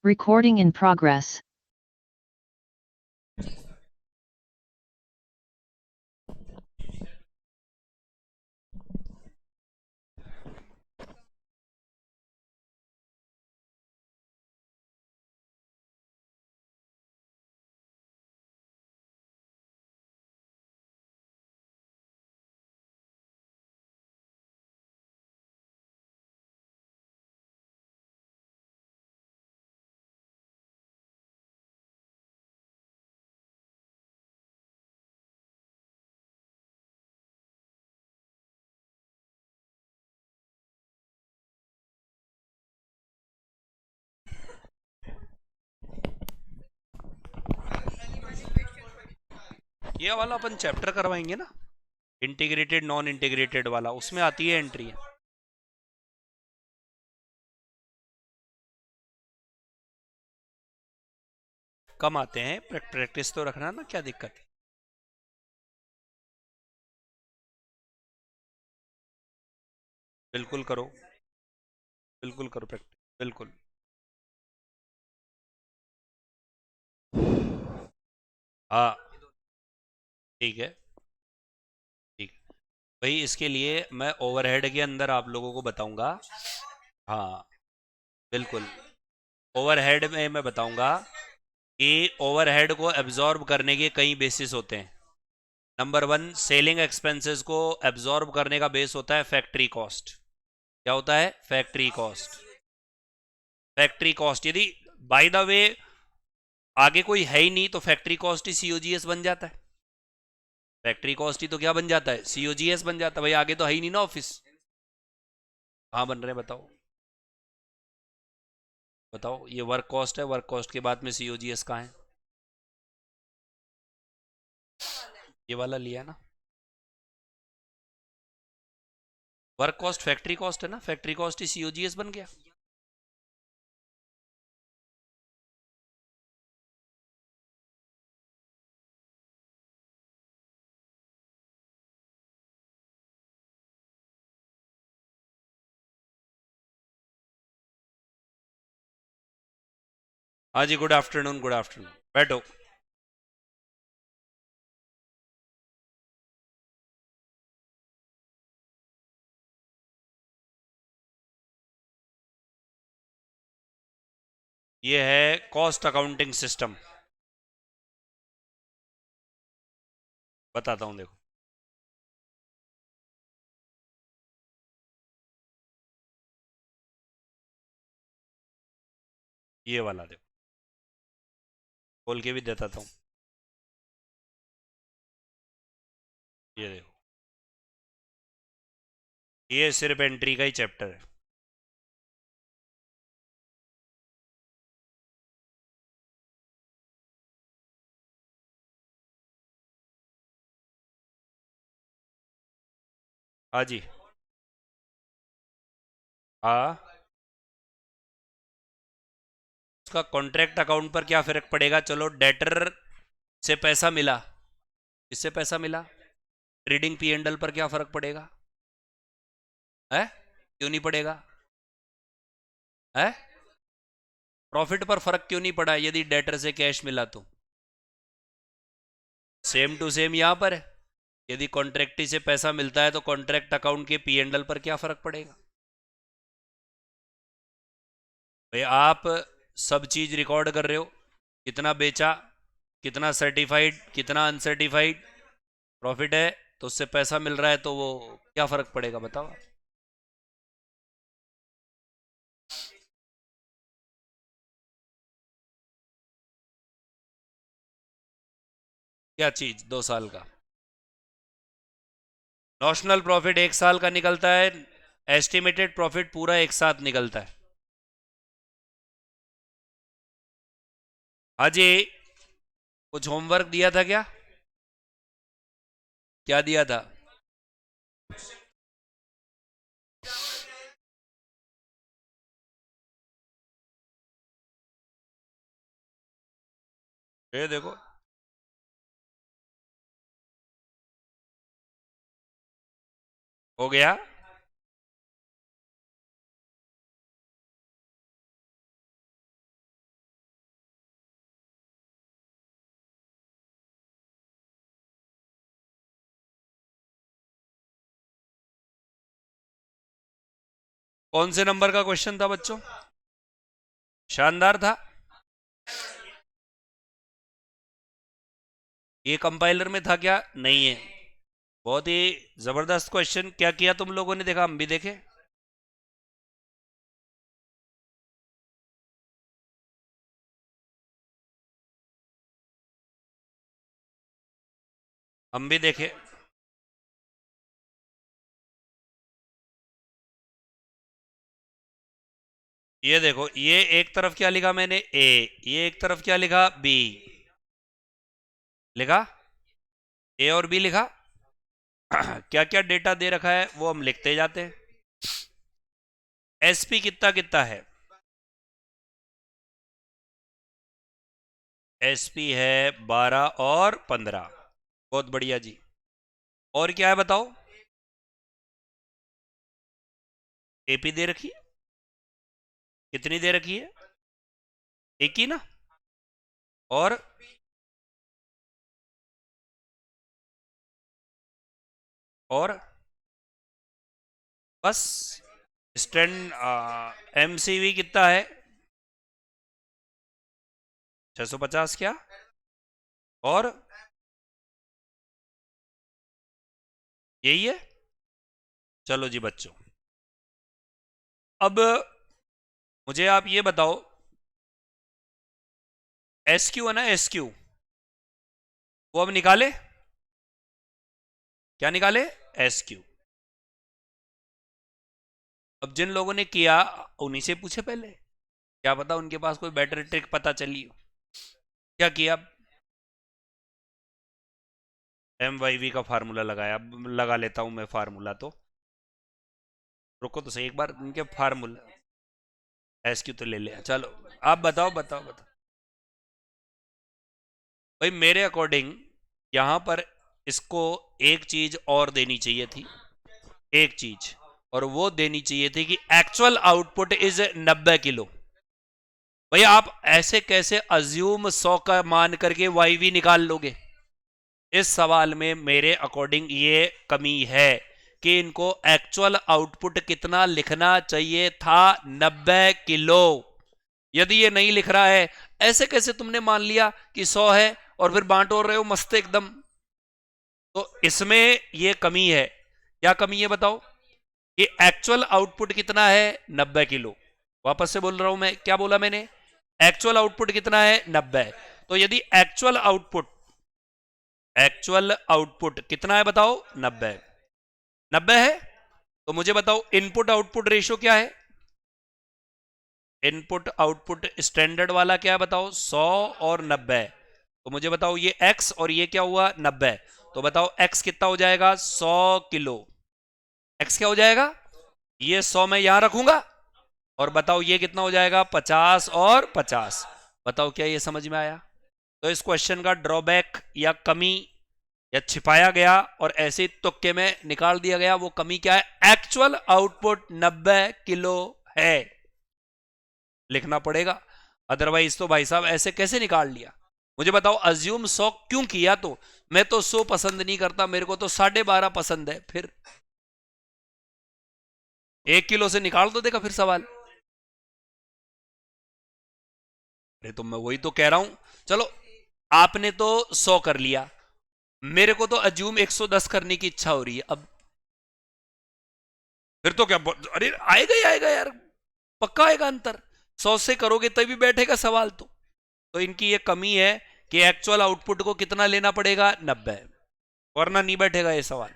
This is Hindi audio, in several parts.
Recording in progress. ये वाला अपन चैप्टर करवाएंगे ना, इंटीग्रेटेड नॉन इंटीग्रेटेड वाला, उसमें आती है एंट्री। कम आते हैं, प्रैक्टिस तो रखना ना, क्या दिक्कत है। बिल्कुल करो, बिल्कुल करो प्रैक्टिस, बिल्कुल। हाँ, ठीक है, ठीक है भाई। इसके लिए मैं ओवरहेड के अंदर आप लोगों को बताऊंगा। हाँ, बिल्कुल। ओवरहेड में मैं बताऊंगा कि ओवरहेड को एब्जॉर्ब करने के कई बेसिस होते हैं। नंबर वन, सेलिंग एक्सपेंसेस को एब्जॉर्ब करने का बेस होता है फैक्ट्री कॉस्ट। क्या होता है? Factory cost. फैक्ट्री कॉस्ट यदि बाय द वे आगे कोई है ही नहीं तो फैक्ट्री कॉस्ट ही सीओजीएस बन जाता है। फैक्ट्री कॉस्ट ही तो क्या बन जाता है? सीओजीएस बन जाता है भाई, आगे तो है ही नहीं ना ऑफिस। कहाँ बन रहे हैं बताओ? बताओ, ये वर्क कॉस्ट है, वर्क कॉस्ट के बाद में सीओजीएस कहाँ है? ये वाला लिया ना। वर्क कॉस्ट फैक्ट्री कॉस्ट है ना, फैक्ट्री कॉस्ट ही सीओजीएस बन गया। हाँ जी, गुड आफ्टरनून, गुड आफ्टरनून, बैठो। ये है कॉस्ट अकाउंटिंग सिस्टम। बताता हूँ, देखो। ये वाला देखो, खोल के भी देता हूँ। ये देखो, ये सिर्फ एंट्री का ही चैप्टर है। हाँ जी। हाँ, उसका कॉन्ट्रैक्ट अकाउंट पर क्या फर्क पड़ेगा? चलो, डेटर से पैसा मिला, इससे पैसा मिला, ट्रेडिंग पी एंडल पर क्या फर्क पड़ेगा? है? क्यों नहीं पड़ेगा? है? प्रॉफिट पर फर्क क्यों नहीं पड़ा यदि डेटर से कैश मिला तो? सेम टू सेम यहां पर है। यदि कॉन्ट्रैक्टी से पैसा मिलता है तो कॉन्ट्रैक्ट अकाउंट के पी एंडल पर क्या फर्क पड़ेगा? भाई, आप सब चीज रिकॉर्ड कर रहे हो, कितना बेचा, कितना सर्टिफाइड, कितना अनसर्टिफाइड, प्रॉफिट है तो उससे पैसा मिल रहा है, तो वो क्या फर्क पड़ेगा बताओ? क्या चीज 2 साल का? नॉशनल प्रॉफिट 1 साल का निकलता है, एस्टिमेटेड प्रॉफिट पूरा एक साथ निकलता है। हाँ जी। कुछ होमवर्क दिया था क्या? क्या दिया था? ये देखो, हो गया। कौन से नंबर का क्वेश्चन था बच्चों? शानदार था। ये कंपाइलर में था क्या? नहीं है। बहुत ही जबरदस्त क्वेश्चन। क्या किया तुम लोगों ने? देखा, हम भी देखे। हम भी देखे। ये देखो, ये एक तरफ क्या लिखा मैंने? ए। ये एक तरफ क्या लिखा? बी। लिखा? ए और बी लिखा। क्या क्या डेटा दे रखा है वो हम लिखते जाते हैं। एसपी कितना कितना है? एसपी है 12 और 15। बहुत बढ़िया जी। और क्या है बताओ? एपी दे रखी है। कितनी दे रखी है? एक ही ना? और और बस। स्टैंड एमसीवी कितना है? 650 क्या? और यही है। चलो जी बच्चों, अब मुझे आप ये बताओ, एस क्यू है ना, एस क्यू, वो अब निकाले। क्या निकाले? S Q. अब जिन लोगों ने किया उन्हीं से पूछे पहले, क्या पता उनके पास कोई बेटर ट्रिक पता चली हो। क्या किया? एम वाई वी का फार्मूला लगाया। अब लगा लेता हूं मैं फार्मूला तो। रुको तो सही, एक बार उनके फार्मूला। एस क्यू तो ले लिया, चलो। आप बताओ बताओ बताओ। भाई मेरे अकॉर्डिंग यहां पर इसको एक चीज और देनी चाहिए थी। एक चीज और वो देनी चाहिए थी कि एक्चुअल आउटपुट इज 90 किलो। भैया आप ऐसे कैसे अज्यूम 100 का मान करके वाई वी निकाल लोगे? इस सवाल में मेरे अकॉर्डिंग ये कमी है कि इनको एक्चुअल आउटपुट कितना लिखना चाहिए था? 90 किलो। यदि ये नहीं लिख रहा है, ऐसे कैसे तुमने मान लिया कि 100 है और फिर बांट और रहे हो मस्त एकदम? तो इसमें ये कमी है। क्या कमी है बताओ? कि एक्चुअल आउटपुट कितना है? 90 किलो। वापस से बोल रहा हूं मैं, क्या बोला मैंने? एक्चुअल आउटपुट कितना है? 90। तो यदि एक्चुअल आउटपुट कितना है बताओ? 90। 90 है। तो मुझे बताओ इनपुट आउटपुट रेशियो क्या है? इनपुट आउटपुट स्टैंडर्ड वाला क्या है बताओ? 100 और 90। तो मुझे बताओ ये x और ये क्या हुआ? 90। तो बताओ x कितना हो जाएगा? 100 किलो। x क्या हो जाएगा? ये 100 मैं यहां रखूंगा और बताओ ये कितना हो जाएगा? 50 और 50। बताओ क्या ये समझ में आया? तो इस क्वेश्चन का ड्रॉबैक या कमी या छिपाया गया और ऐसे ही तुक्के में निकाल दिया गया, वो कमी क्या है? एक्चुअल आउटपुट 90 किलो है। लिखना पड़ेगा, अदरवाइज तो भाई साहब ऐसे कैसे निकाल लिया? मुझे बताओ अज्यूम 100 क्यों किया? तो मैं तो 100 पसंद नहीं करता, मेरे को तो 12.5 पसंद है। फिर 1 किलो से निकाल तो देखा फिर सवाल। अरे तो मैं वही तो कह रहा हूं। चलो, आपने तो 100 कर लिया, मेरे को तो अज्यूम 110 करने की इच्छा हो रही है अब। फिर तो क्या? अरे आएगा ही आएगा यार, पक्का आएगा अंतर। 100 से करोगे तभी बैठेगा सवाल तो इनकी ये कमी है कि एक्चुअल आउटपुट को कितना लेना पड़ेगा? 90, वरना नहीं बैठेगा ये सवाल।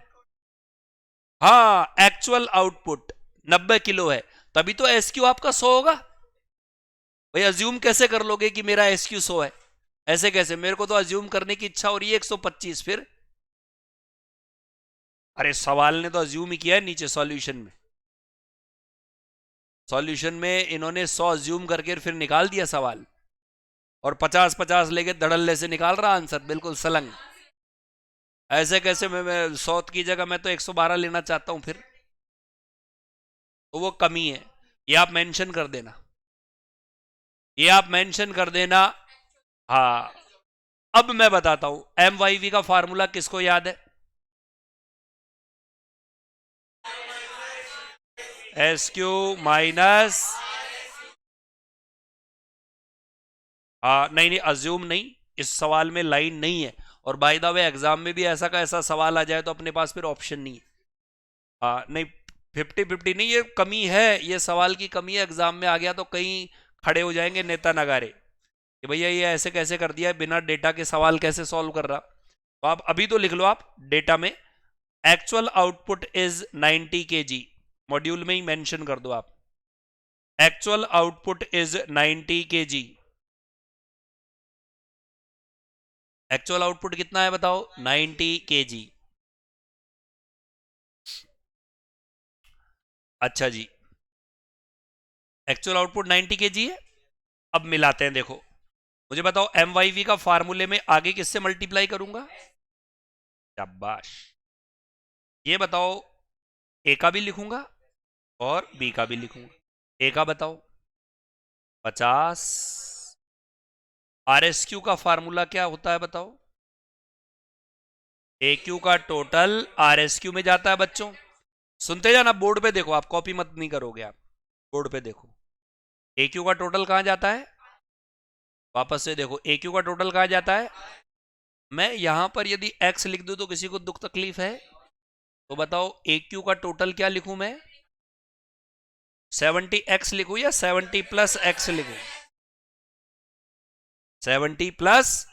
हाँ, एक्चुअल आउटपुट 90 किलो है, तभी तो एसक्यू आपका 100 होगा। भाई अज्यूम कैसे कर लोगे कि मेरा एसक्यू 100 है? ऐसे कैसे? मेरे को तो अज्यूम करने की इच्छा हो रही है 125। फिर अरे सवाल ने तो अज्यूम ही किया है नीचे सॉल्यूशन में। सॉल्यूशन में इन्होंने 100 अज्यूम करके फिर निकाल दिया सवाल, और 50-50 लेके धड़ल्ले से निकाल रहा आंसर बिल्कुल सलंग। ऐसे कैसे? मैं 100 की जगह मैं तो 112 लेना चाहता हूं फिर। तो वो कमी है, ये आप मेंशन कर देना। ये आप मेंशन कर देना। हाँ, अब मैं बताता हूं एम वाई वी का फार्मूला किसको याद है? एस क्यू माइनस, नहीं नहीं, अज्यूम नहीं, इस सवाल में लाइन नहीं है। और बाय द वे एग्जाम में भी ऐसा का ऐसा सवाल आ जाए तो अपने पास फिर ऑप्शन नहीं है। नहीं, 50-50 नहीं, ये कमी है, ये सवाल की कमी है। एग्जाम में आ गया तो कहीं खड़े हो जाएंगे नेता नगारे कि भैया ये ऐसे कैसे कर दिया, बिना डेटा के सवाल कैसे सॉल्व कर रहा। तो आप अभी तो लिख लो, आप डेटा में actual output is 90 kg, module में ही मेंशन कर दो आप, actual output is 90 kg। Actual output कितना है बताओ, 90 kg। अच्छा जी, एक्चुअल आउटपुट 90 kg है। अब मिलाते हैं, देखो मुझे बताओ, एम वाई वी का फार्मूले में आगे किससे मल्टीप्लाई करूंगा। शाबाश। ये बताओ, ए का भी लिखूंगा और बी का भी लिखूंगा। ए का बताओ 50, आर एस क्यू का फार्मूला क्या होता है बताओ। ए क्यू का टोटल आर एस क्यू में जाता है बच्चों। सुनते जाना, बोर्ड पे देखो, आप कॉपी मत नहीं करोगे आप, बोर्ड पे देखो। ए क्यू का टोटल कहां जाता है, वापस से देखो, ए क्यू का टोटल कहां जाता है। मैं यहां पर यदि एक्स लिख दूं तो किसी को दुख तकलीफ है, तो बताओ ए क्यू का टोटल क्या लिखूं मैं, 70x लिखूं या 70+x लिखूं। 70+,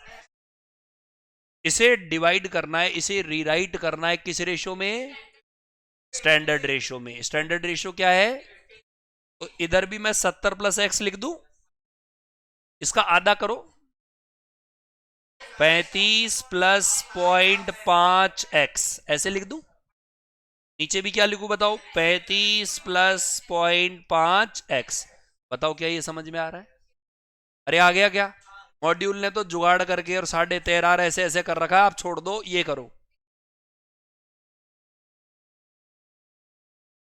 इसे डिवाइड करना है, इसे रीराइट करना है किस रेशो में, स्टैंडर्ड रेशो में। स्टैंडर्ड रेशो क्या है, तो इधर भी मैं 70+x लिख दूं, इसका आधा करो, 35+0.5x ऐसे लिख दूं। नीचे भी क्या लिखूं बताओ, 35+0.5x। बताओ क्या ये समझ में आ रहा है। अरे आ गया क्या, मॉड्यूल ने तो जुगाड़ करके और 13.5 ऐसे ऐसे कर रखा है, आप छोड़ दो, ये करो।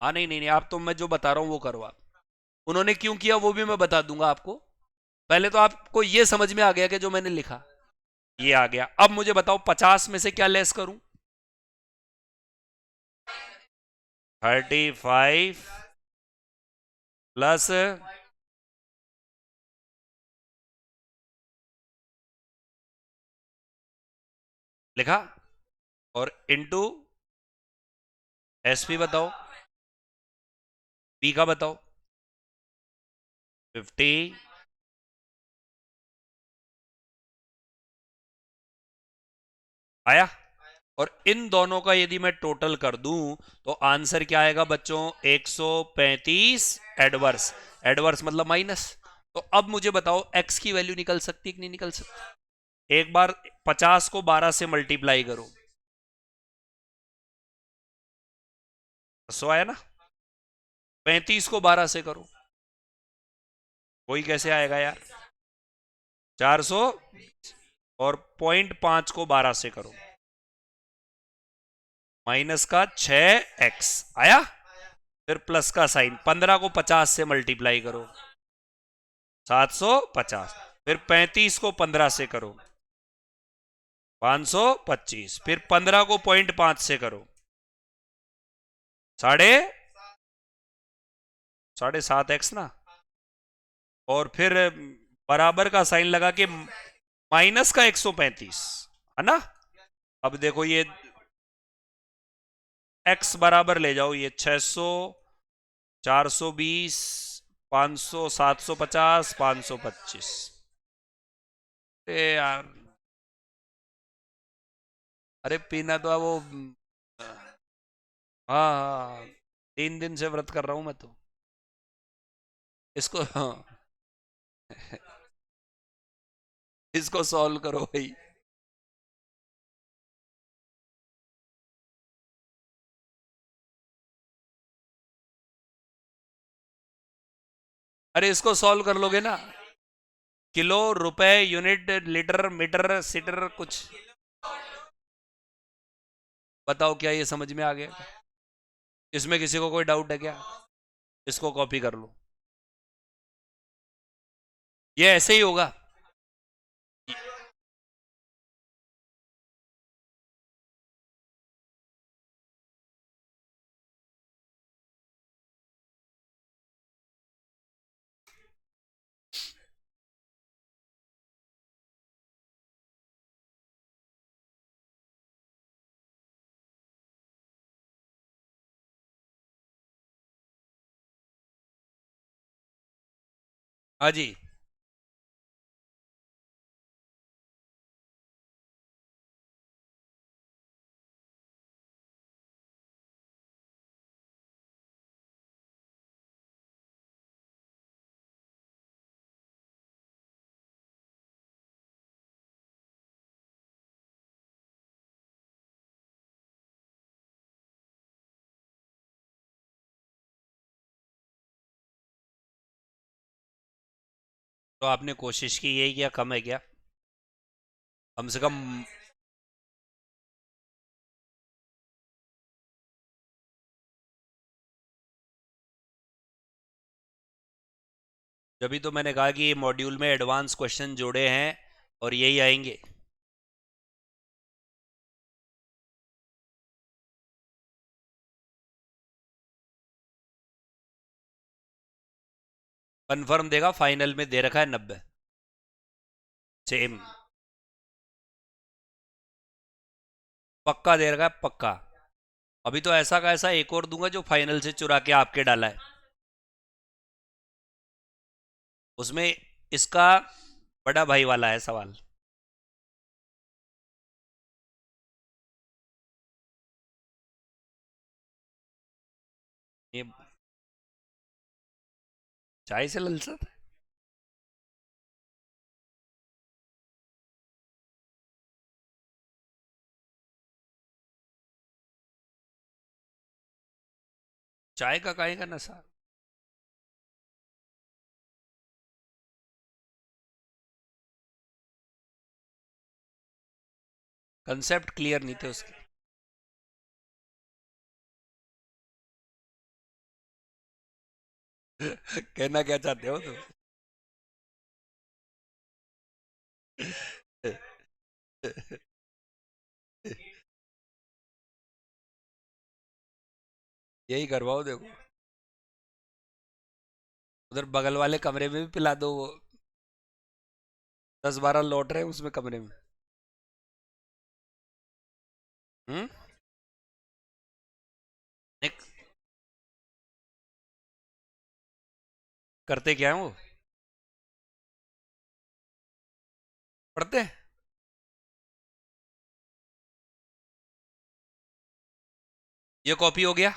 हाँ नहीं नहीं नहीं, आप तो मैं जो बता रहा हूं वो करो आप। उन्होंने क्यों किया वो भी मैं बता दूंगा आपको। पहले तो आपको ये समझ में आ गया कि जो मैंने लिखा ये आ गया। अब मुझे बताओ 50 में से क्या लेस करूं, 35 प्लस, लिखा, और इनटू एसपी बताओ, बी का बताओ 50, आया। और इन दोनों का यदि मैं टोटल कर दूं तो आंसर क्या आएगा बच्चों, 135 एडवर्स। एडवर्स मतलब माइनस। तो अब मुझे बताओ एक्स की वैल्यू निकल सकती है कि नहीं निकल सकती। एक बार 50 को 12 से मल्टीप्लाई करो, 100 आया ना। 35 को 12 से करो, कोई कैसे आएगा यार, 400। और 0.5 को 12 से करो, माइनस का 6x आया। फिर प्लस का साइन, 15 को 50 से मल्टीप्लाई करो, 750। फिर 35 को 15 से करो, 525। फिर 15 को 0.5 से करो, साढ़े साढ़े 7x ना। और फिर बराबर का साइन लगा के माइनस का 135, है ना। अब देखो ये x बराबर ले जाओ, ये 600, 420, 500, 750, 525। यार, अरे पीना तो अब वो, हाँ हाँ, 3 दिन से व्रत कर रहा हूं मैं तो इसको, हाँ, इसको सॉल्व करो भाई। अरे इसको सॉल्व कर लोगे ना, किलो, रुपए, यूनिट, लीटर, मीटर, सीटर, कुछ बताओ क्या ये समझ में आ गया। इसमें किसी को कोई डाउट है क्या, इसको कॉपी कर लो, ये ऐसे ही होगा। हाँ जी। तो आपने कोशिश की यही क्या कम है क्या? कम से कम। जभी तो मैंने कहा कि ये मॉड्यूल में एडवांस क्वेश्चन जोड़े हैं और यही आएंगे। कंफर्म देगा, फाइनल में दे रखा है 90। सेम। पक्का दे रखा है, पक्का। अभी तो ऐसा का ऐसा एक और दूंगा जो फाइनल से चुरा के आपके डाला है। उसमें इसका बड़ा भाई वाला है सवाल। ये चाय से ललचा। चाय का काहे का नशा? कंसेप्ट क्लियर नहीं थे उसके। कहना क्या चाहते हो तुम? यही करवाओ देखो। उधर बगल वाले कमरे में भी पिला दो वो। 10-12 लौट रहे हैं उसमें कमरे में। हम्म। एक करते क्या है वो? पढ़ते हैं। ये कॉपी हो गया।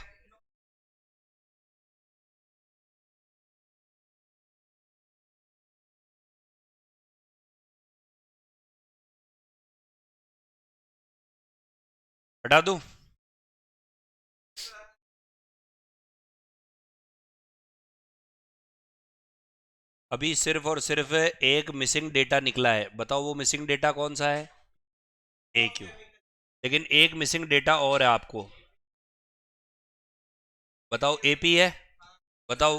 हटा दूं? अभी सिर्फ और सिर्फ एक मिसिंग डेटा निकला है, बताओ वो मिसिंग डेटा कौन सा है? ए क्यू। लेकिन एक मिसिंग डेटा और है आपको। बताओ एपी है? बताओ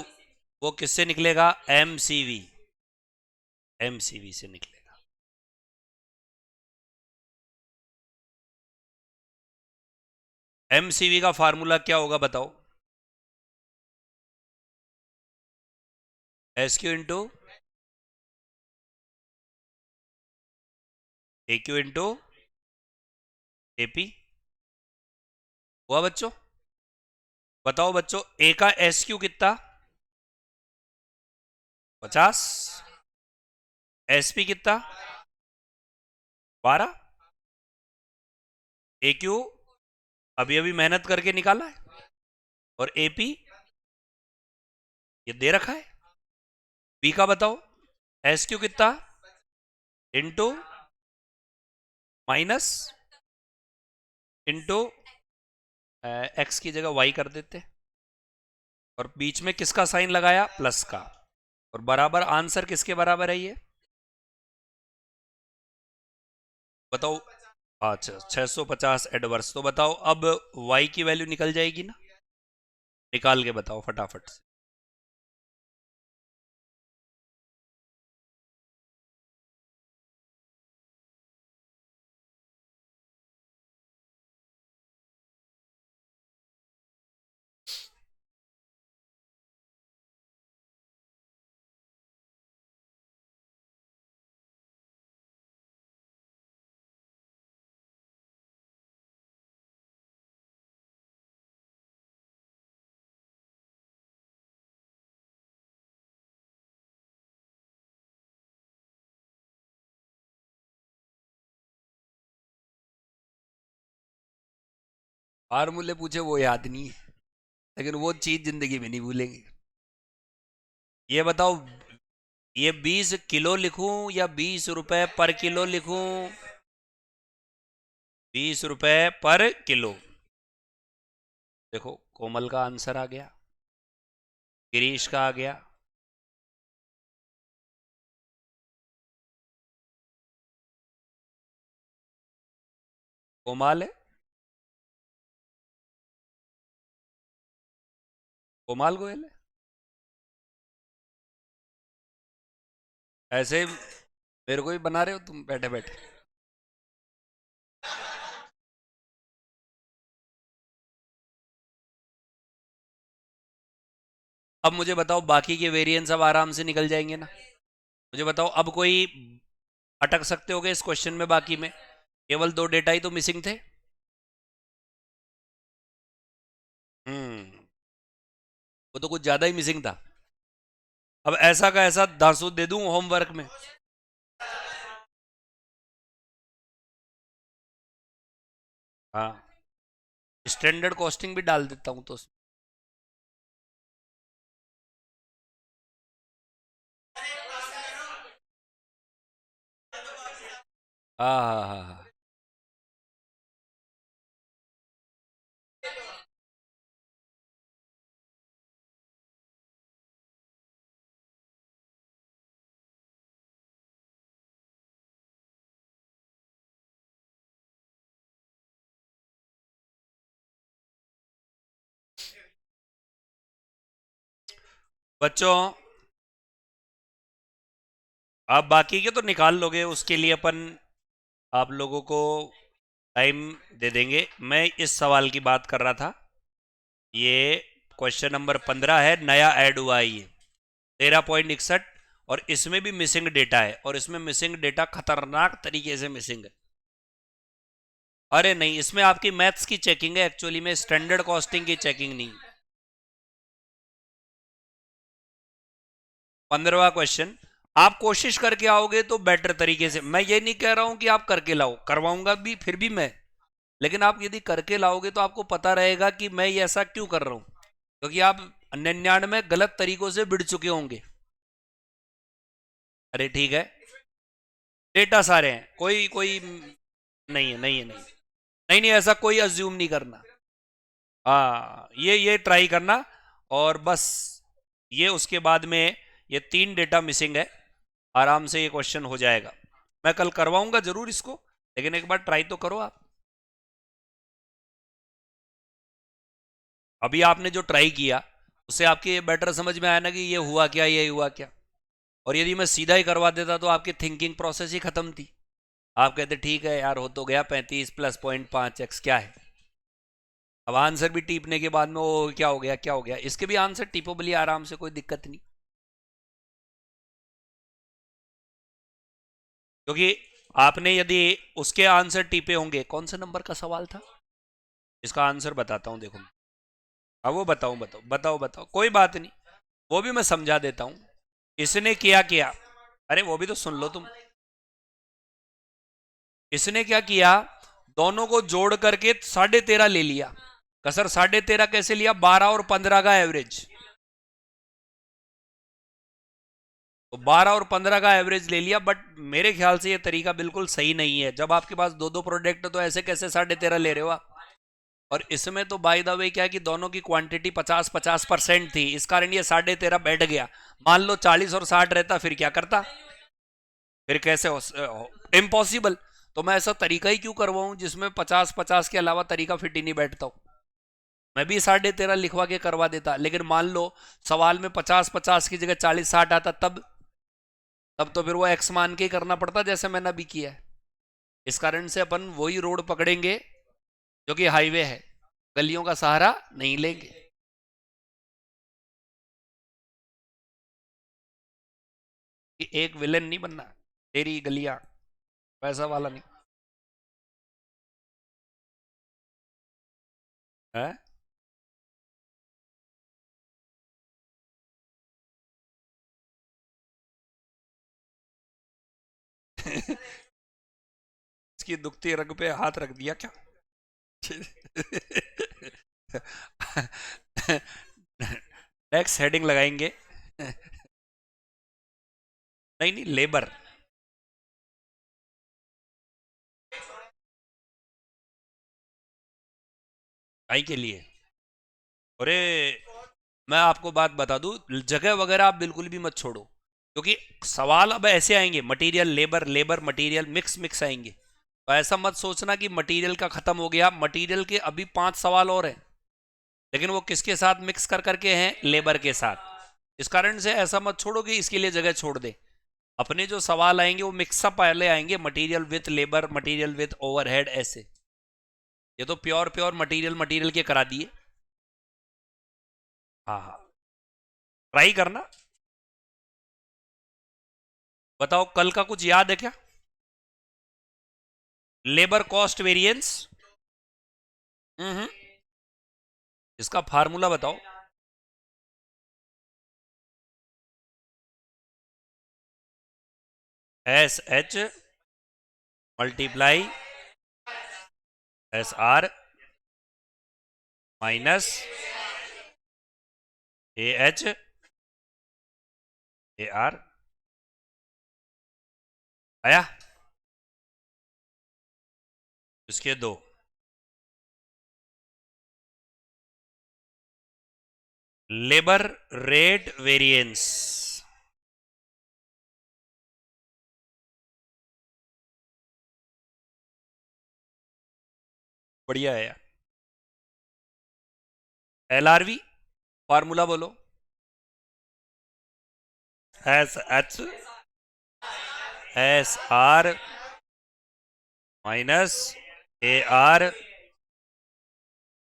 वो किससे निकलेगा? एमसीवी। एमसीवी से निकलेगा। एमसीवी का फार्मूला क्या होगा बताओ? एस क्यू इंटू ए क्यू इंटू एपी। हुआ बच्चों? बताओ बच्चों, ए का एस क्यू कितना? 50। एस पी कितना? 12। ए क्यू अभी अभी मेहनत करके निकाला है। और एपी ये दे रखा है। बी का बताओ। एस क्यू कितना? इंटू माइनस इंटू एक्स की जगह वाई कर देते। और बीच में किसका साइन लगाया? प्लस का। और बराबर आंसर किसके बराबर है ये? बताओ। अच्छा, 650 एडवर्स। तो बताओ अब y की वैल्यू निकल जाएगी ना? निकाल के बताओ फटाफट से। फार्मूले पूछे वो याद नहीं है, लेकिन वो चीज जिंदगी में नहीं भूलेंगे। ये बताओ, ये 20 किलो लिखूं या 20 रुपए पर किलो लिखूं? 20 रुपए पर किलो। देखो, कोमल का आंसर आ गया, गिरीश का आ गया। कोमाल है, कोमाल गोयल है। ऐसे मेरे को ही बना रहे हो तुम बैठे बैठे। अब मुझे बताओ, बाकी के वेरिएंस अब आराम से निकल जाएंगे ना? मुझे बताओ, अब कोई अटक सकते हो गए इस क्वेश्चन में? बाकी में केवल दो डेटा ही तो मिसिंग थे। हम्म। वो तो कुछ ज्यादा ही मिसिंग था। अब ऐसा का ऐसा दासू दे दूं होमवर्क में? हाँ, स्टैंडर्ड कॉस्टिंग भी डाल देता हूं तो हाँ हाँ हाँ हाँ। बच्चों, आप बाकी के तो निकाल लोगे, उसके लिए अपन आप लोगों को टाइम दे देंगे। मैं इस सवाल की बात कर रहा था। ये क्वेश्चन नंबर 15 है, नया ऐड हुआ है ये, 13.61। और इसमें भी मिसिंग डेटा है, और इसमें मिसिंग डेटा खतरनाक तरीके से मिसिंग है। अरे नहीं, इसमें आपकी मैथ्स की चेकिंग है, एक्चुअली में स्टैंडर्ड कॉस्टिंग की चेकिंग नहीं। 15वां क्वेश्चन। आप कोशिश करके आओगे तो बेटर तरीके से, मैं ये नहीं कह रहा हूं कि आप करके लाओ, करवाऊंगा भी फिर भी मैं, लेकिन आप यदि करके लाओगे तो आपको पता रहेगा कि मैं ये ऐसा क्यों कर रहा हूं, क्योंकि आप 99 गलत तरीकों से बिड़ चुके होंगे। अरे ठीक है, डेटा सारे हैं, कोई कोई नहीं है, नहीं है, नहीं, नहीं नहीं, ऐसा कोई अज्यूम नहीं करना। हाँ, ये ट्राई करना, और बस ये उसके बाद में ये 3 डेटा मिसिंग है, आराम से ये क्वेश्चन हो जाएगा। मैं कल करवाऊंगा जरूर इसको, लेकिन एक बार ट्राई तो करो आप। अभी आपने जो ट्राई किया उससे आपके ये बेटर समझ में आया ना कि ये हुआ क्या, ये हुआ क्या। और यदि मैं सीधा ही करवा देता तो आपकी थिंकिंग प्रोसेस ही खत्म थी। आप कहते ठीक है यार, हो तो गया 35 प्लस 0.5x क्या है। अब आंसर भी टीपने के बाद में वो क्या हो गया, क्या हो गया, इसके भी आंसर टीपो बोलिए आराम से, कोई दिक्कत नहीं। क्योंकि आपने यदि उसके आंसर टीपे होंगे, कौन से नंबर का सवाल था? इसका आंसर बताता हूं, देखो। अब वो बताऊं, बताओ बताओ बताओ, कोई बात नहीं, वो भी मैं समझा देता हूं। इसने किया किया, अरे वो भी तो सुन लो तुम। इसने क्या किया, दोनों को जोड़ करके 13.5 ले लिया। कसर 13.5 कैसे लिया? 12 और 15 का एवरेज। तो 12 और 15 का एवरेज ले लिया, बट मेरे ख्याल से ये तरीका बिल्कुल सही नहीं है। जब आपके पास दो दो प्रोडक्ट तो ऐसे कैसे 13.5 ले रहे हो आप? और इसमें तो बाय द वे क्या है कि दोनों की क्वांटिटी 50-50% थी, इस कारण ये 13.5 बैठ गया। मान लो 40 और 60 रहता, फिर क्या करता? फिर कैसे हो? इम्पॉसिबल। तो मैं ऐसा तरीका ही क्यों करवाऊं जिसमें 50-50 के अलावा तरीका फिट ही नहीं बैठता हूं। मैं भी 13.5 लिखवा के करवा देता, लेकिन मान लो सवाल में 50-50 की जगह 40-60 आता, तब तो फिर वो एक्स मान के ही करना पड़ता, जैसे मैंने अभी किया है। इस कारण से अपन वही रोड पकड़ेंगे जो कि हाईवे है, गलियों का सहारा नहीं लेंगे। कि एक विलेन नहीं बनना, तेरी गलियां, वैसा वाला नहीं है। इसकी दुखती रग पे हाथ रख दिया क्या? नेक्स्ट हेडिंग लगाएंगे। नहीं नहीं, लेबर। काई के लिए? अरे, मैं आपको बात बता दूं, जगह वगैरह आप बिल्कुल भी मत छोड़ो, क्योंकि सवाल अब ऐसे आएंगे, material labour, labour material, mix mix आएंगे। तो ऐसा मत सोचना कि मटेरियल का खत्म हो गया, मटेरियल के अभी 5 सवाल और हैं, लेकिन वो किसके साथ मिक्स कर करके हैं? लेबर के साथ। इस कारण से ऐसा मत छोड़ो कि इसके लिए जगह छोड़ दे। अपने जो सवाल आएंगे वो मिक्सअप पहले आएंगे, material with labour, material with overhead, ऐसे। ये तो प्योर प्योर मटेरियल मटेरियल के करा दिए। हाँ हाँ, ट्राई करना। बताओ, कल का कुछ याद है क्या? Labour cost variance. हम्म, इसका फार्मूला बताओ। SH multiply SR minus AH AR। आया? इसके दो। Labour rate variance. बढ़िया है यार। LRV फार्मूला बोलो। SH SR minus AR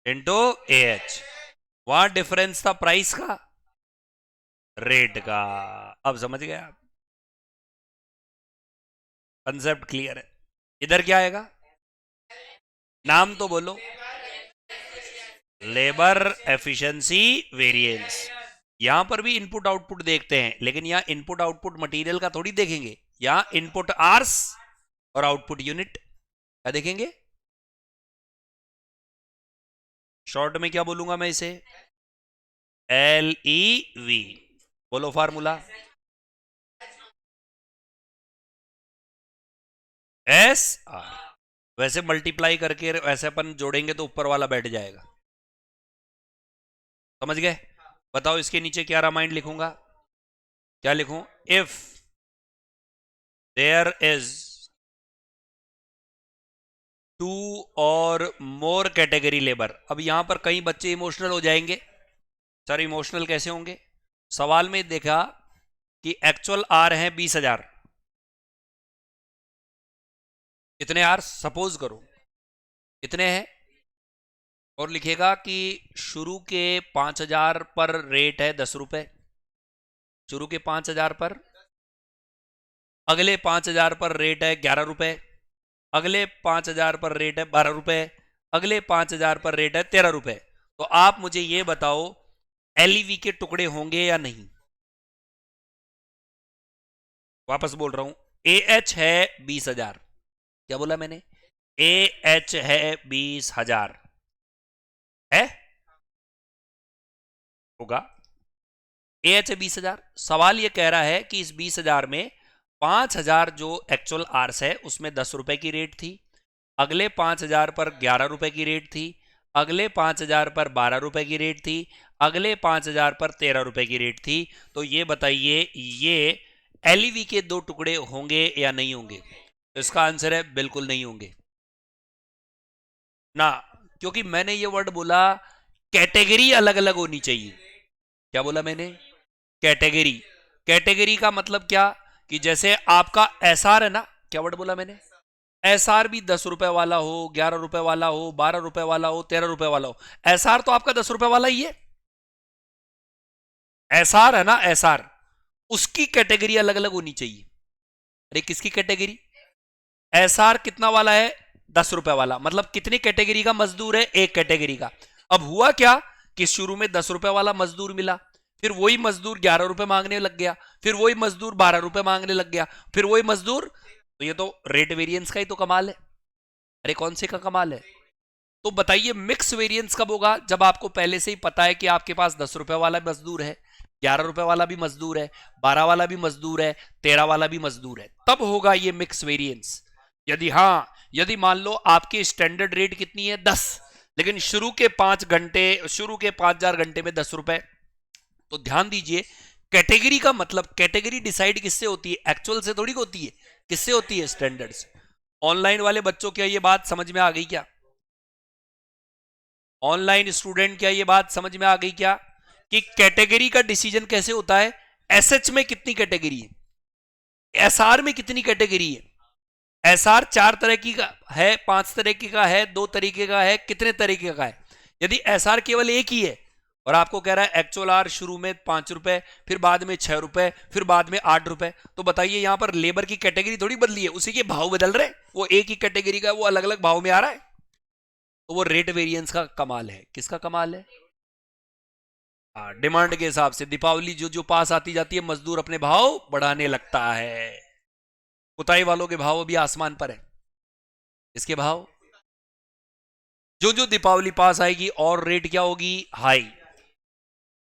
into AH। वहां डिफरेंस था प्राइस का, रेट का। अब समझ गए आप? कंसेप्ट क्लियर है? इधर क्या आएगा? नाम तो बोलो। Labour efficiency variance. यहां पर भी इनपुट आउटपुट देखते हैं, लेकिन यहां इनपुट आउटपुट मटेरियल का थोड़ी देखेंगे। यहां इनपुट आर्स और आउटपुट यूनिट क्या देखेंगे? शॉर्ट में क्या बोलूंगा मैं इसे? LEV। बोलो फार्मूला। SR। वैसे मल्टीप्लाई करके वैसे अपन जोड़ेंगे तो ऊपर वाला बैठ जाएगा। समझ गए? बताओ, इसके नीचे क्या रामायण लिखूंगा? क्या लिखूं? इफ देयर इज 2 और मोर कैटेगरी लेबर। अब यहां पर कई बच्चे इमोशनल हो जाएंगे। सर इमोशनल कैसे होंगे? सवाल में देखा कि एक्चुअल आर है 20,000। कितने आर सपोज करो, कितने हैं? और लिखेगा कि शुरू के 5,000 पर रेट है 10 रुपए। शुरू के 5,000 पर, अगले 5,000 पर रेट है 11 रुपए, अगले 5,000 पर रेट है 12 रुपए, अगले 5,000 पर रेट है 13 रुपए। तो आप मुझे ये बताओ, एलईवी के टुकड़े होंगे या नहीं? वापस बोल रहा हूं, ए एच है 20,000। क्या बोला मैंने? ए एच है 20,000 है, होगा। ए एच है 20,000। सवाल ये कह रहा है कि इस 20,000 में 5,000 जो एक्चुअल आर्स है उसमें 10 रुपए की रेट थी, अगले 5,000 पर 11 रुपए की रेट थी, अगले 5,000 पर 12 रुपए की रेट थी, अगले 5,000 पर 13 रुपए की रेट थी। तो ये बताइए, ये एलईवी के दो टुकड़े होंगे या नहीं होंगे? तो इसका आंसर है बिल्कुल नहीं होंगे ना, क्योंकि मैंने ये वर्ड बोला, कैटेगरी अलग अलग होनी चाहिए। क्या बोला मैंने? कैटेगरी। कैटेगरी का मतलब क्या? कि जैसे आपका एसआर है ना, क्या वर्ड बोला मैंने? एसआर भी 10 रुपए वाला हो, 11 रुपए वाला हो, 12 रुपए वाला हो, 13 रुपए वाला हो, एसआर तो आपका 10 रुपए वाला ही है। एसआर है ना, एसआर, उसकी कैटेगरी अलग अलग होनी चाहिए। अरे किसकी कैटेगरी? एसआर कितना वाला है? 10 रुपए वाला। मतलब कितनी कैटेगरी का मजदूर है? एक कैटेगरी का। अब हुआ क्या कि शुरू में 10 रुपए वाला मजदूर मिला, फिर वही मजदूर 11 रुपए मांगने लग गया, फिर वही मजदूर 12 रुपए मांगने लग गया, फिर वही मजदूर। तो ये तो रेट वेरिएंस का ही तो कमाल है। अरे कौन से का कमाल है? तो बताइए मिक्स वेरिएंस कब होगा? जब आपको पहले से ही पता है कि आपके पास 10 रुपए वाला मजदूर है, 11 रुपए वाला भी मजदूर है, 12 वाला भी मजदूर है, 13 वाला भी मजदूर है, तब होगा ये मिक्स वेरिएंस। यदि मान लो आपकी स्टैंडर्ड रेट कितनी है 10, लेकिन शुरू के 5,000 घंटे में 10 रुपए, तो ध्यान दीजिए कैटेगरी का मतलब, कैटेगरी डिसाइड किससे होती है? एक्चुअल से थोड़ी होती है, किससे होती है? स्टैंडर्ड से। ऑनलाइन वाले बच्चों, क्या ये बात समझ में आ गई क्या? ऑनलाइन स्टूडेंट, क्या ये बात समझ में आ गई क्या कि कैटेगरी का डिसीजन कैसे होता है? एसएच में कितनी कैटेगरी है, एसआर में कितनी कैटेगरी है? एसआर 4 तरह की का है, 5 तरह का है, 2 तरीके का है, कितने तरीके का है? यदि एसआर केवल एक ही है और आपको कह रहा है एक्चुअल आर शुरू में 5 रुपए, फिर बाद में 6 रुपए, फिर बाद में 8 रुपए, तो बताइए यहां पर लेबर की कैटेगरी थोड़ी बदली है, उसी के भाव बदल रहे, वो एक ही कैटेगरी का, वो अलग अलग भाव में आ रहा है। तो वो रेट वेरिएंस का कमाल है। किसका कमाल है? डिमांड के हिसाब से दीपावली जो जो पास आती जाती है, मजदूर अपने भाव बढ़ाने लगता है। कुताई वालों के भाव अभी आसमान पर है। इसके भाव, जो जो दीपावली पास आएगी और रेट क्या होगी? हाई।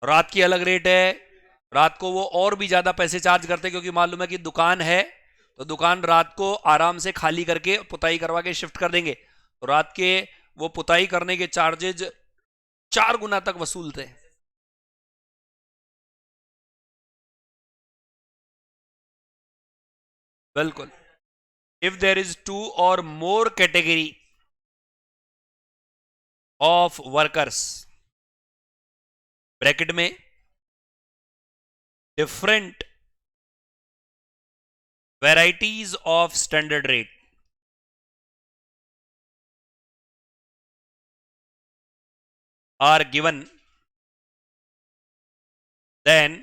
रात की अलग रेट है, रात को वो और भी ज्यादा पैसे चार्ज करते हैं, क्योंकि मालूम है कि दुकान है, तो दुकान रात को आराम से खाली करके पुताई करवा के शिफ्ट कर देंगे, तो रात के वो पुताई करने के चार्जेज 4 गुना तक वसूलते हैं। बिल्कुल। If there is 2 or more category of workers, bracket में different varieties of standard rate are given, then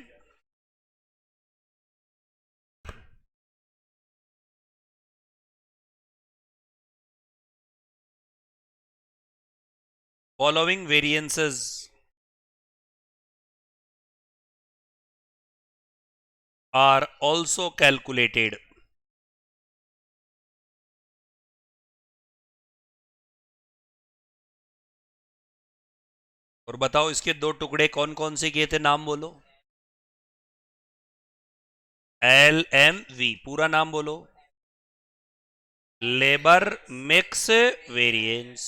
following variances are also calculated। और बताओ इसके 2 टुकड़े कौन कौन से किए थे, नाम बोलो। LMV, पूरा नाम बोलो। Labour mix variance.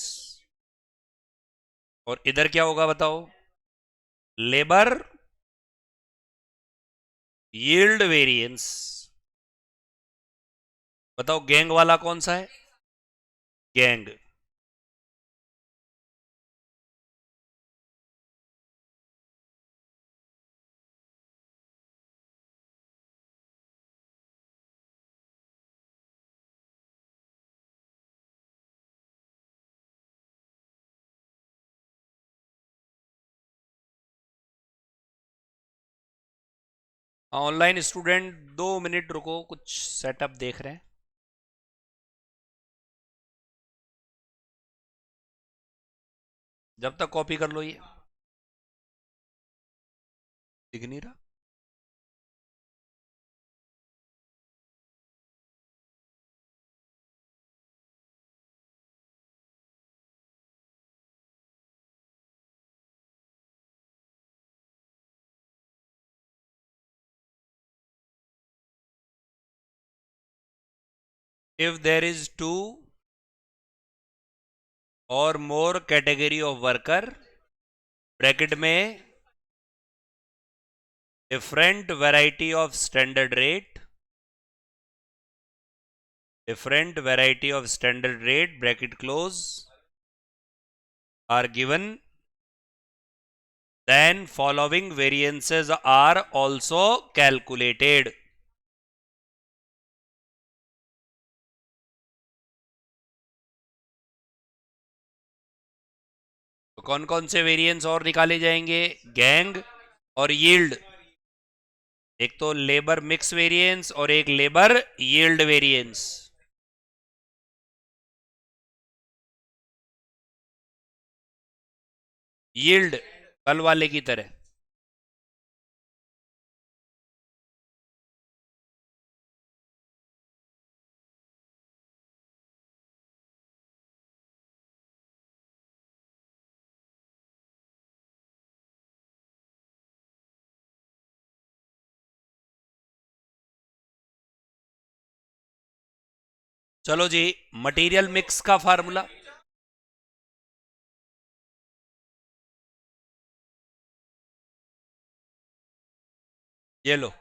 और इधर क्या होगा बताओ? Labour yield variance. बताओ गैंग वाला कौन सा है? गैंग। ऑनलाइन स्टूडेंट 2 मिनट रुको, कुछ सेटअप देख रहे हैं। जब तक कॉपी कर लो, ये दिख नहीं रहा। if there is 2 or more category of worker, bracket में different variety of standard rate, different variety of standard rate bracket close are given, then following variances are also calculated। तो कौन कौन से वेरिएंस और निकाले जाएंगे? गैंग और यील्ड। एक तो लेबर मिक्स वेरिएंस और एक लेबर यील्ड वेरिएंस। यील्ड कल वाले की तरह। चलो जी, मटेरियल मिक्स का फार्मूला। ये लो।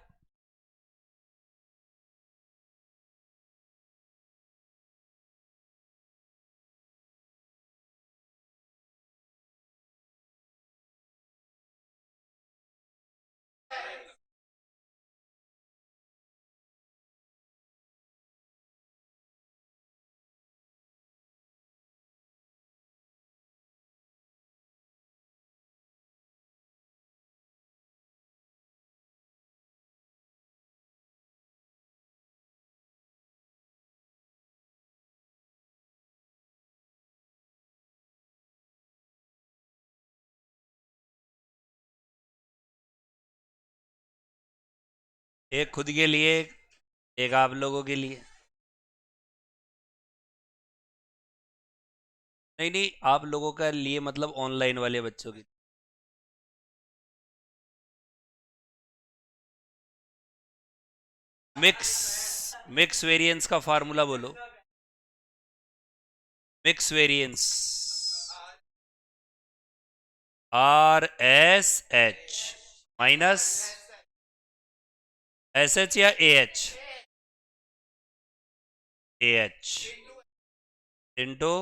एक खुद के लिए, एक आप लोगों के लिए। नहीं नहीं, आप लोगों का लिए मतलब ऑनलाइन वाले बच्चों की। मिक्स मिक्स वेरिएंस का फार्मूला बोलो। Mix variance, RSH minus SH या AH इंटू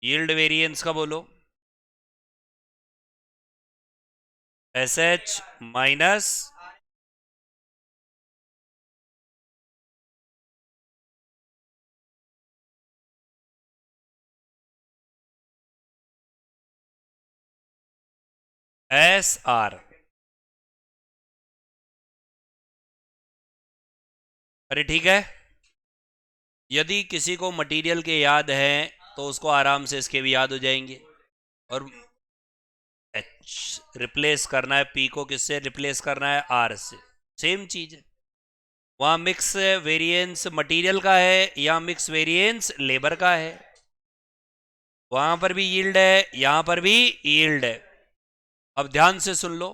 यील्ड वेरिएंस का बोलो। SH minus SR। अरे ठीक है, यदि किसी को मटेरियल के याद हैं तो उसको आराम से इसके भी याद हो जाएंगे। और एच रिप्लेस करना है, पी को किससे रिप्लेस करना है? आर से। सेम चीज है। वहां मिक्स वेरिएंस मटेरियल का है, यहाँ मिक्स वेरिएंस लेबर का है। वहां पर भी यील्ड है, यहां पर भी यील्ड है। अब ध्यान से सुन लो,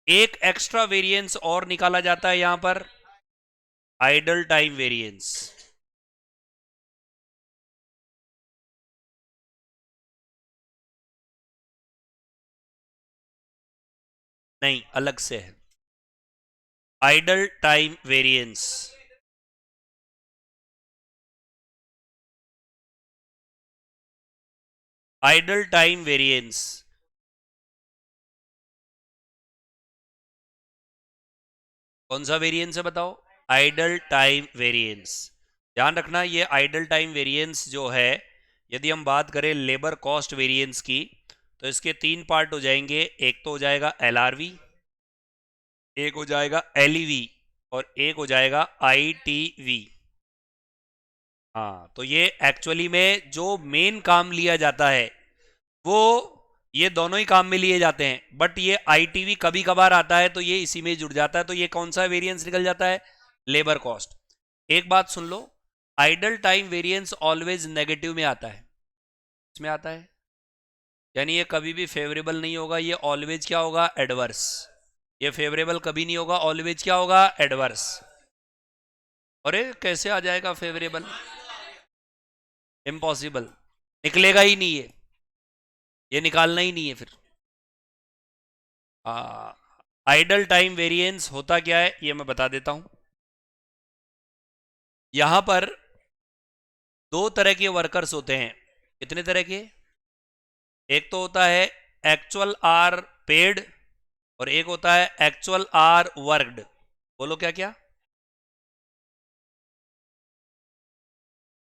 एक एक्स्ट्रा वेरिएंस और निकाला जाता है यहां पर, आइडल टाइम वेरिएंस। नहीं, अलग से है, idol time variance. Idol time variance कौन सा वेरिएंस है बताओ? Idol time variance. ध्यान रखना, ये आइडल टाइम वेरिएंस जो है, यदि हम बात करें लेबर कॉस्ट वेरिएंस की, तो इसके तीन पार्ट हो जाएंगे। एक तो हो जाएगा LRV, एक हो जाएगा LEV, और एक हो जाएगा ITV। हाँ, तो ये एक्चुअली में जो मेन काम लिया जाता है वो ये दोनों ही काम में लिए जाते हैं, बट ये ITV कभी कभार आता है तो ये इसी में जुड़ जाता है। तो ये कौन सा वेरिएंस निकल जाता है? Labour cost. एक बात सुन लो, idle time variance always negative में आता है। इसमें आता है, यानी ये कभी भी फेवरेबल नहीं होगा, ये ऑलवेज क्या होगा? एडवर्स। ये फेवरेबल कभी नहीं होगा, ऑलवेज क्या होगा? एडवर्स। अरे कैसे आ जाएगा फेवरेबल? इम्पॉसिबल, निकलेगा ही नहीं ये निकालना ही नहीं है फिर। आइडल टाइम वेरिएंस होता क्या है ये मैं बता देता हूं। यहां पर दो तरह के वर्कर्स होते हैं। कितने तरह के? एक तो होता है एक्चुअल आर पेड, और एक होता है एक्चुअल आर वर्कड। बोलो क्या क्या?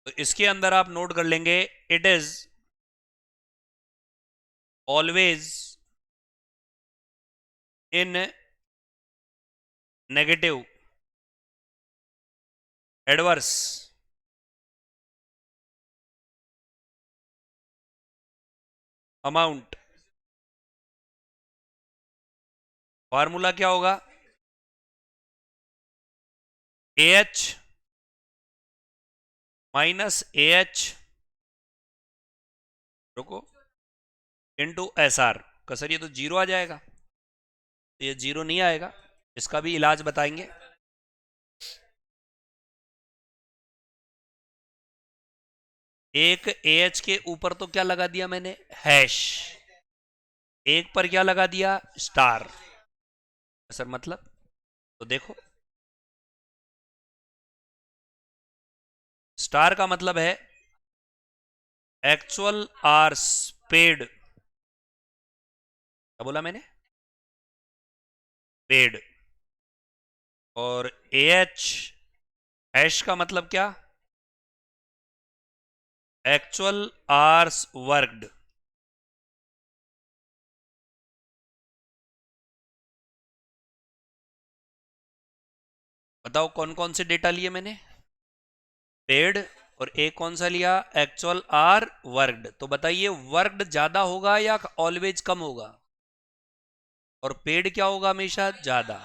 तो इसके अंदर आप नोट कर लेंगे, it is always in negative adverse amount. Formula क्या होगा? AH माइनस AH, रुको, इंटू SR का। सर ये तो जीरो आ जाएगा। तो ये जीरो नहीं आएगा, इसका भी इलाज बताएंगे। एक ए एच के ऊपर तो क्या लगा दिया मैंने, हैश। एक पर क्या लगा दिया, स्टार। सर मतलब, तो देखो, स्टार का मतलब है एक्चुअल आर्स पेड। क्या बोला मैंने, पेड। और ए एच, हैश का मतलब क्या, एक्चुअल आर्स वर्कड। बताओ कौन कौन से डेटा लिए मैंने, पेड, और एक कौन सा लिया, एक्चुअल आर वर्कड। तो बताइए वर्कड ज्यादा होगा या ऑलवेज कम होगा, और पेड क्या होगा, हमेशा ज्यादा।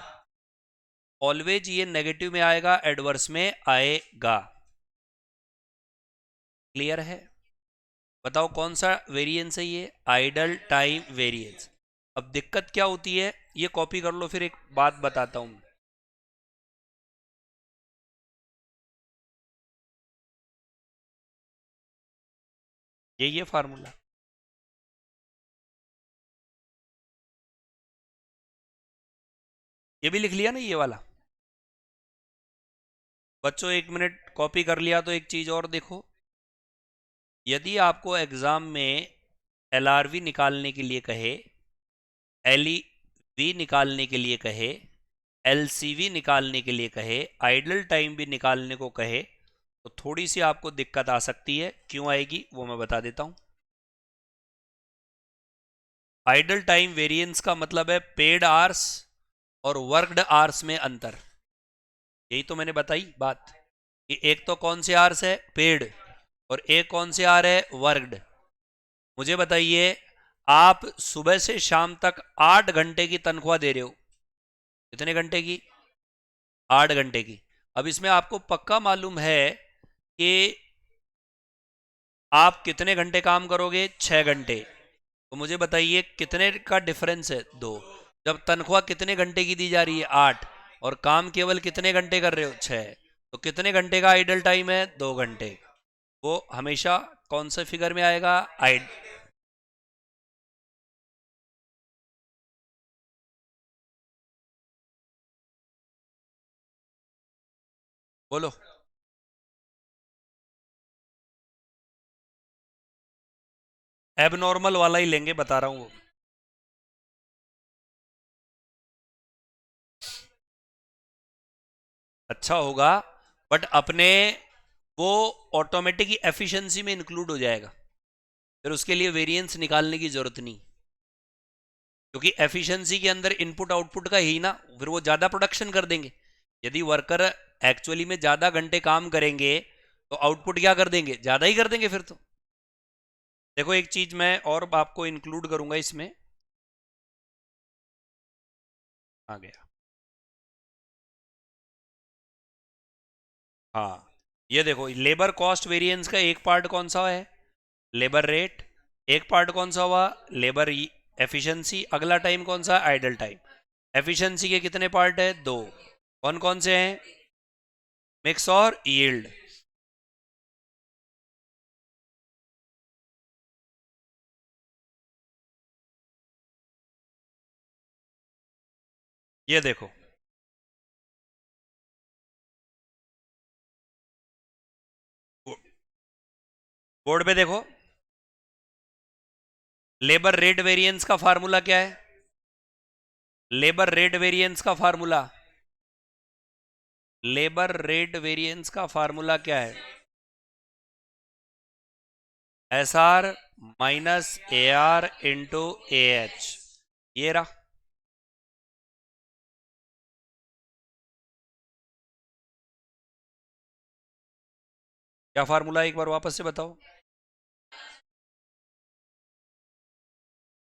ऑलवेज ये नेगेटिव में आएगा, एडवर्स में आएगा। क्लियर है। बताओ कौन सा वेरिएंस है ये, आइडल टाइम वेरिएंस। अब दिक्कत क्या होती है, ये कॉपी कर लो, फिर एक बात बताता हूं। ये फार्मूला, ये भी लिख लिया ना ये वाला। बच्चों एक मिनट, कॉपी कर लिया तो एक चीज और देखो। यदि आपको एग्जाम में एलआरवी निकालने के लिए कहे, एलईवी निकालने के लिए कहे, एलसीवी निकालने के लिए कहे, आइडल टाइम भी निकालने को कहे, तो थोड़ी सी आपको दिक्कत आ सकती है। क्यों आएगी वो मैं बता देता हूं। आइडल टाइम वेरिएंस का मतलब है पेड आवर्स और वर्कड आवर्स में अंतर। यही तो मैंने बताई बात, कि एक तो कौन से आवर्स है, पेड, और एक कौन से आर है, वर्कड। मुझे बताइए, आप सुबह से शाम तक 8 घंटे की तनख्वाह दे रहे हो, कितने घंटे की, 8 घंटे की। अब इसमें आपको पक्का मालूम है कि आप कितने घंटे काम करोगे, 6 घंटे। तो मुझे बताइए कितने का डिफरेंस है, 2। जब तनख्वाह कितने घंटे की दी जा रही है, 8, और काम केवल कितने घंटे कर रहे हो, 6, तो कितने घंटे का आइडल टाइम है, 2 घंटे। वो हमेशा कौन से फिगर में आएगा, आइड। बोलो। एबनॉर्मल वाला ही लेंगे, बता रहा हूं वो। अच्छा होगा, बट अपने वो ऑटोमेटिक एफिशिएंसी में इंक्लूड हो जाएगा, फिर उसके लिए वेरिएंस निकालने की जरूरत नहीं। क्योंकि एफिशिएंसी के अंदर इनपुट आउटपुट का ही ना, फिर वो ज़्यादा प्रोडक्शन कर देंगे। यदि वर्कर एक्चुअली में ज़्यादा घंटे काम करेंगे तो आउटपुट क्या कर देंगे, ज़्यादा ही कर देंगे फिर तो। देखो एक चीज़ मैं और आपको इंक्लूड करूंगा इसमें, आ गया। हाँ, ये देखो लेबर कॉस्ट वेरिएंस का एक पार्ट कौन सा है, लेबर रेट। एक पार्ट कौन सा हुआ, लेबर एफिशिएंसी। अगला टाइम कौन सा, आइडल टाइम। एफिशिएंसी के कितने पार्ट है, 2। कौन कौन से हैं, मिक्स और यील्ड। ये देखो, बोर्ड पे देखो, लेबर रेट वेरिएंस का फार्मूला क्या है, लेबर रेट वेरिएंस का फार्मूला, लेबर रेट वेरिएंस का फार्मूला क्या है, S R minus A R into A H. ये रहा। क्या फार्मूला, एक बार वापस से बताओ।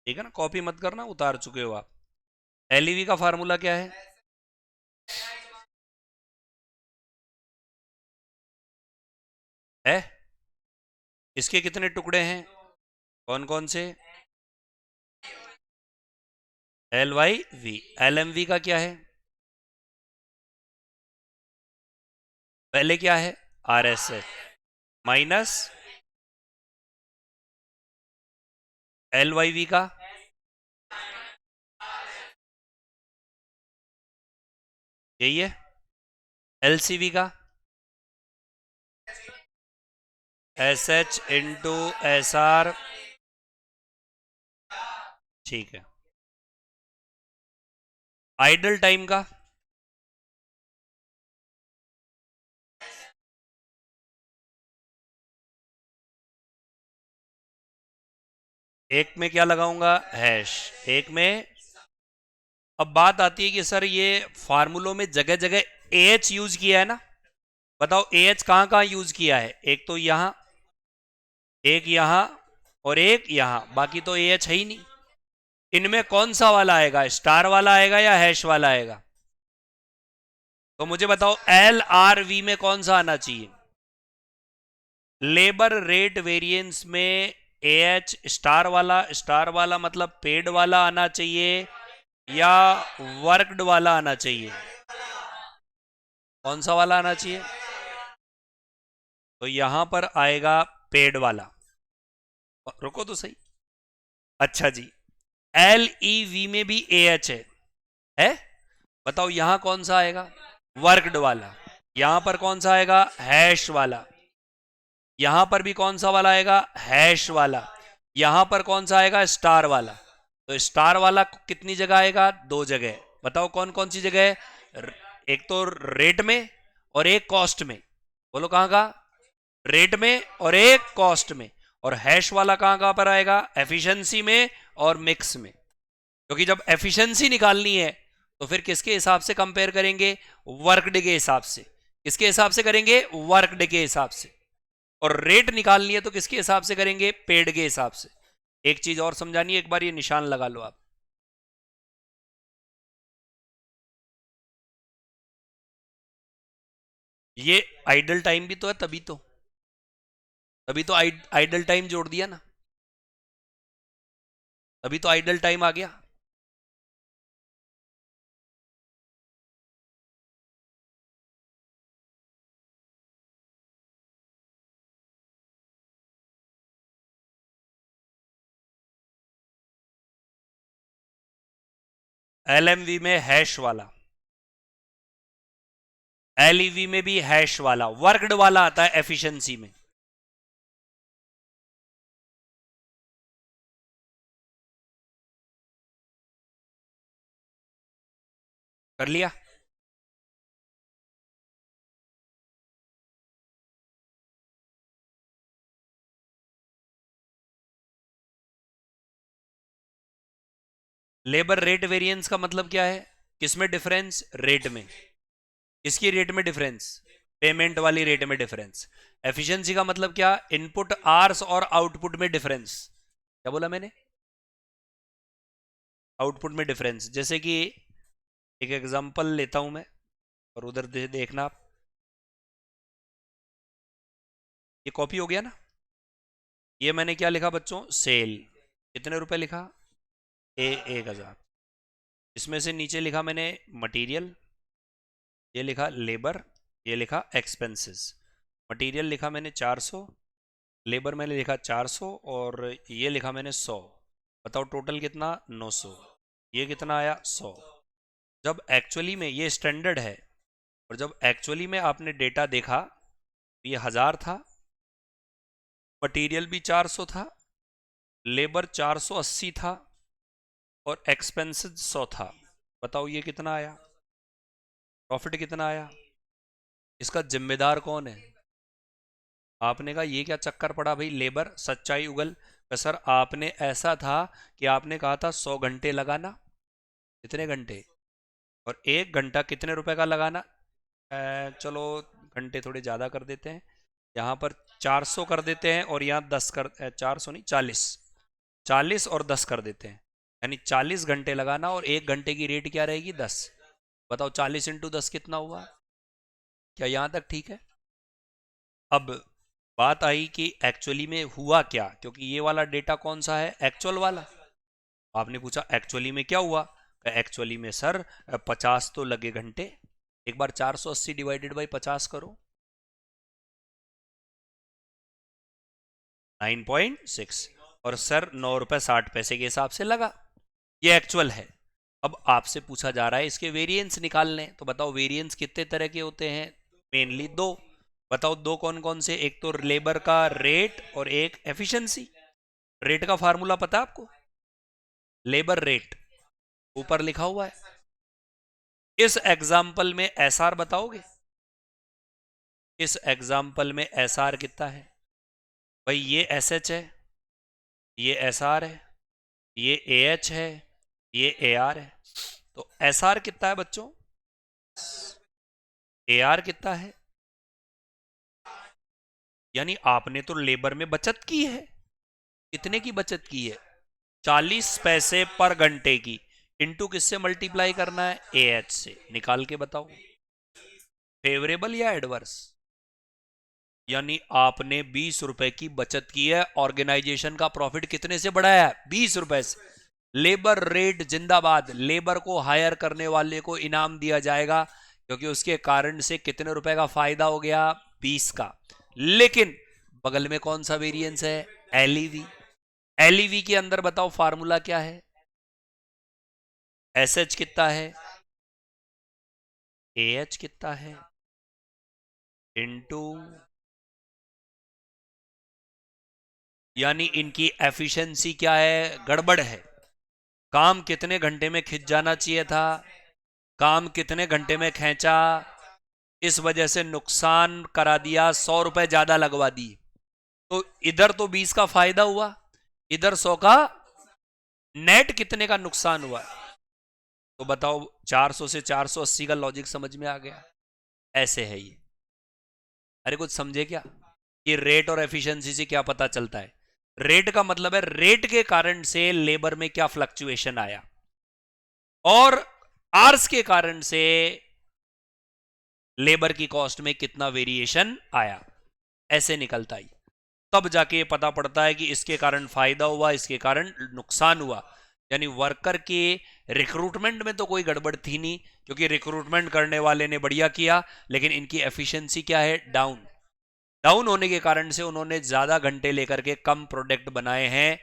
ठीक है ना, कॉपी मत करना, उतार चुके हो आप। एलईवी का फार्मूला क्या है, है, इसके कितने टुकड़े हैं, कौन कौन से, L Y V. L M V का क्या है, पहले क्या है, R S H minus L Y V का यही है, एल सी वी का S H into S R, ठीक है। आइडल टाइम का एक में क्या लगाऊंगा, हैश, एक में। अब बात आती है कि सर ये फार्मूलों में जगह जगह ए एच यूज किया है ना, बताओ ए एच कहां कहां यूज किया है, एक तो यहां, एक यहां, और एक यहां, बाकी तो ए एच है ही नहीं। इनमें कौन सा वाला आएगा, स्टार वाला आएगा या हैश वाला आएगा? तो मुझे बताओ एल आर वी में कौन सा आना चाहिए? लेबर रेट वेरिएंस में ए एच स्टार वाला मतलब पेड वाला आना चाहिए या वर्कड वाला आना चाहिए? कौन सा वाला आना चाहिए? तो यहां पर आएगा पेड वाला। रुको तो सही। अच्छा जी, एल ई वी में भी ए एच है? बताओ यहां कौन सा आएगा, वर्कड वाला। यहां पर कौन सा आएगा, हैश वाला। यहां पर भी कौन सा वाला आएगा, हैश वाला। यहां पर कौन सा आएगा, स्टार वाला। तो स्टार वाला कितनी जगह आएगा, दो जगह। बताओ कौन कौन सी जगह है? एक तो रेट में और एक कॉस्ट में। बोलो कहां का, रेट में और एक कॉस्ट में। और हैश वाला कहां कहां पर आएगा, एफिशिएंसी में और मिक्स में। क्योंकि जब एफिशिएंसी निकालनी है तो फिर किसके हिसाब से कंपेयर करेंगे, वर्कडे के हिसाब से। किसके हिसाब से करेंगे, वर्कडे के हिसाब से। और रेट निकालनी है तो किसके हिसाब से करेंगे, पेड के हिसाब से। एक चीज और समझानी है, एक बार ये निशान लगा लो आप। ये आइडल टाइम भी तो है, तभी तो आइडल टाइम जोड़ दिया ना, तभी तो आइडल टाइम आ गया। एलएमवी में हैश वाला, एलईवी में भी हैश वाला, वर्कड वाला आता है एफिशिएंसी में। कर लिया? लेबर रेट वेरिएंस का मतलब क्या है, किसमें डिफरेंस, रेट में। किसकी रेट में डिफरेंस, पेमेंट वाली रेट में डिफरेंस। एफिशिएंसी का मतलब क्या, इनपुट आर्स और आउटपुट में डिफरेंस। क्या बोला मैंने, आउटपुट में डिफरेंस। जैसे कि एक एग्जांपल लेता हूं मैं, और उधर देखना आप। ये कॉपी हो गया ना, ये मैंने क्या लिखा बच्चों, सेल। कितने रुपए लिखा, 1000। इसमें से नीचे लिखा मैंने मटेरियल, ये लिखा लेबर, ये लिखा एक्सपेंसेस। मटेरियल लिखा मैंने 400, लेबर मैंने लिखा 400, और ये लिखा मैंने 100। बताओ टोटल कितना, 900। ये कितना आया, 100। जब एक्चुअली में ये स्टैंडर्ड है, और जब एक्चुअली में आपने डेटा देखा तो ये 1000 था, मटेरियल भी 400 था, लेबर 480 था, और एक्सपेंसेस 100 था। बताओ ये कितना आया, प्रॉफिट कितना आया? इसका जिम्मेदार कौन है? आपने कहा ये क्या चक्कर पड़ा भाई, लेबर सच्चाई उगल। सर आपने ऐसा था कि आपने कहा था 100 घंटे लगाना। कितने घंटे, और 1 घंटा कितने रुपए का लगाना? चलो घंटे थोड़े ज़्यादा कर देते हैं, यहाँ पर 400 कर देते हैं, और यहाँ 10 कर, 400 नहीं 40, 40 और 10 कर देते हैं। यानी 40 घंटे लगाना, और 1 घंटे की रेट क्या रहेगी, 10। बताओ 40 इंटू 10 कितना हुआ? क्या यहाँ तक ठीक है? अब बात आई कि एक्चुअली में हुआ क्या, क्योंकि ये वाला डेटा कौन सा है, एक्चुअल वाला। आपने पूछा एक्चुअली में क्या हुआ, एक्चुअली में सर 50 तो लगे घंटे। एक बार 480 डिवाइडेड बाई 50 करो, 9.6। और सर 9 रुपए 60 पैसे के हिसाब से लगा। ये एक्चुअल है। अब आपसे पूछा जा रहा है इसके वेरिएंस निकालने, तो बताओ वेरिएंस कितने तरह के होते हैं? मेनली दो। बताओ दो कौन कौन से? एक तो लेबर का रेट और एक एफिशिएंसी। रेट का फार्मूला पता है आपको? लेबर रेट ऊपर लिखा हुआ है। इस एग्जाम्पल में एसआर बताओगे? इस एग्जाम्पल में एसआर कितना है? भाई ये एसएच है, ये एसआर है, ये एएच है, ये एआर है। तो एसआर कितना है बच्चों? एआर कितना है? यानी आपने तो लेबर में बचत की है। कितने की बचत की है? 40 पैसे पर घंटे की। इनटू किससे मल्टीप्लाई करना है? एएच से। निकाल के बताओ फेवरेबल या एडवर्स। यानी आपने 20 रुपए की बचत की है। ऑर्गेनाइजेशन का प्रॉफिट कितने से बढ़ाया है? 20 रुपए से। लेबर रेट जिंदाबाद। लेबर को हायर करने वाले को इनाम दिया जाएगा, क्योंकि उसके कारण से कितने रुपए का फायदा हो गया? 20 का। लेकिन बगल में कौन सा वेरिएंस है? एलईवी। एलईवी के अंदर बताओ फार्मूला क्या है? एसएच कितना है? एएच कितना है? इनटू, यानी इनकी एफिशिएंसी क्या है? गड़बड़ है। काम कितने घंटे में खिंच जाना चाहिए था, काम कितने घंटे में खींचा, इस वजह से नुकसान करा दिया, 100 रुपए ज्यादा लगवा दी। तो इधर तो 20 का फायदा हुआ, इधर 100 का नेट कितने का नुकसान हुआ? तो बताओ 400 से 480 का लॉजिक समझ में आ गया? ऐसे है ये। अरे कुछ समझे क्या कि रेट और एफिशिएंसी से क्या पता चलता है? रेट का मतलब है रेट के कारण से लेबर में क्या फ्लक्चुएशन आया, और आर्स के कारण से लेबर की कॉस्ट में कितना वेरिएशन आया। ऐसे निकलता ही। तब जाके पता पड़ता है कि इसके कारण फायदा हुआ, इसके कारण नुकसान हुआ। यानी वर्कर के रिक्रूटमेंट में तो कोई गड़बड़ थी नहीं, क्योंकि रिक्रूटमेंट करने वाले ने बढ़िया किया, लेकिन इनकी एफिशिएंसी क्या है? डाउन। डाउन होने के कारण से उन्होंने ज्यादा घंटे लेकर के कम प्रोडक्ट बनाए हैं।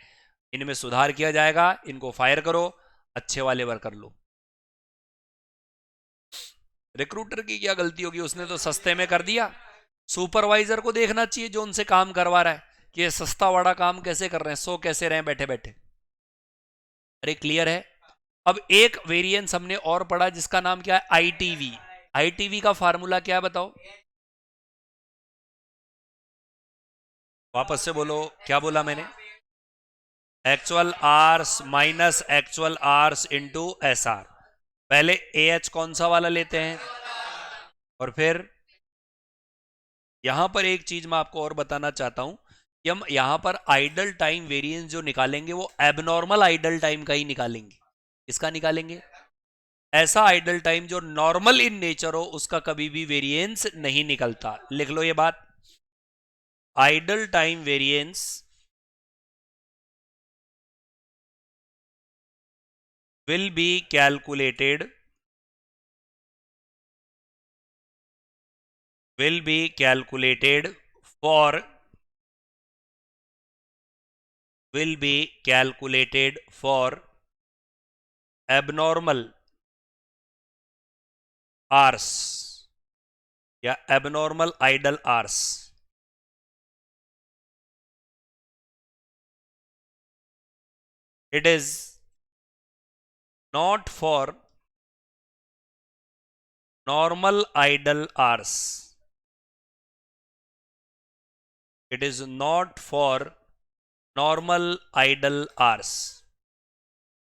इनमें सुधार किया जाएगा, इनको फायर करो, अच्छे वाले वर्कर लो। रिक्रूटर की क्या गलती होगी? उसने तो सस्ते में कर दिया। सुपरवाइजर को देखना चाहिए जो उनसे काम करवा रहा है, कि ये सस्ता वाला काम कैसे कर रहे हैं, सो कैसे रहे बैठे बैठे। अरे क्लियर है? अब एक वेरिएंस हमने और पढ़ा जिसका नाम क्या है? आईटीवी। आईटीवी का फार्मूला क्या है बताओ? वापस से बोलो, क्या बोला मैंने? Actual hours minus actual hours into S R. पहले ए एच कौन सा वाला लेते हैं, और फिर यहां पर एक चीज मैं आपको और बताना चाहता हूं कि हम यहां पर आइडल टाइम वेरिएंस जो निकालेंगे वो एबनॉर्मल आइडल टाइम का ही निकालेंगे। किसका निकालेंगे? ऐसा आइडल टाइम जो नॉर्मल इन नेचर हो, उसका कभी भी वेरिएंस नहीं निकलता। लिख लो ये बात। Idol time variance will be calculated will be calculated for will be calculated for abnormal hours या abnormal idle hours. It is not for normal idle hours. It is not for normal idle hours.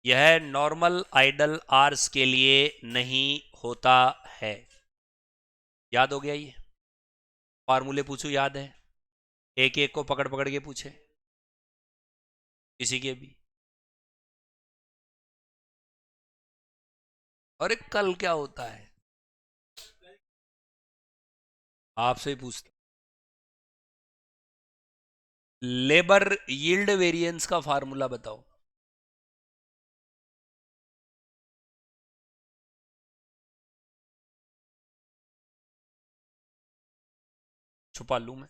यह नॉर्मल आइडल आर्स के लिए नहीं होता है। याद हो गया? ये फार्मूले पूछू याद है? एक एक को पकड़ पकड़ के पूछे, किसी के भी। अरे कल क्या होता है, आपसे ही पूछता। लेबर यील्ड वेरिएंस का फार्मूला बताओ। छुपा लूं मैं?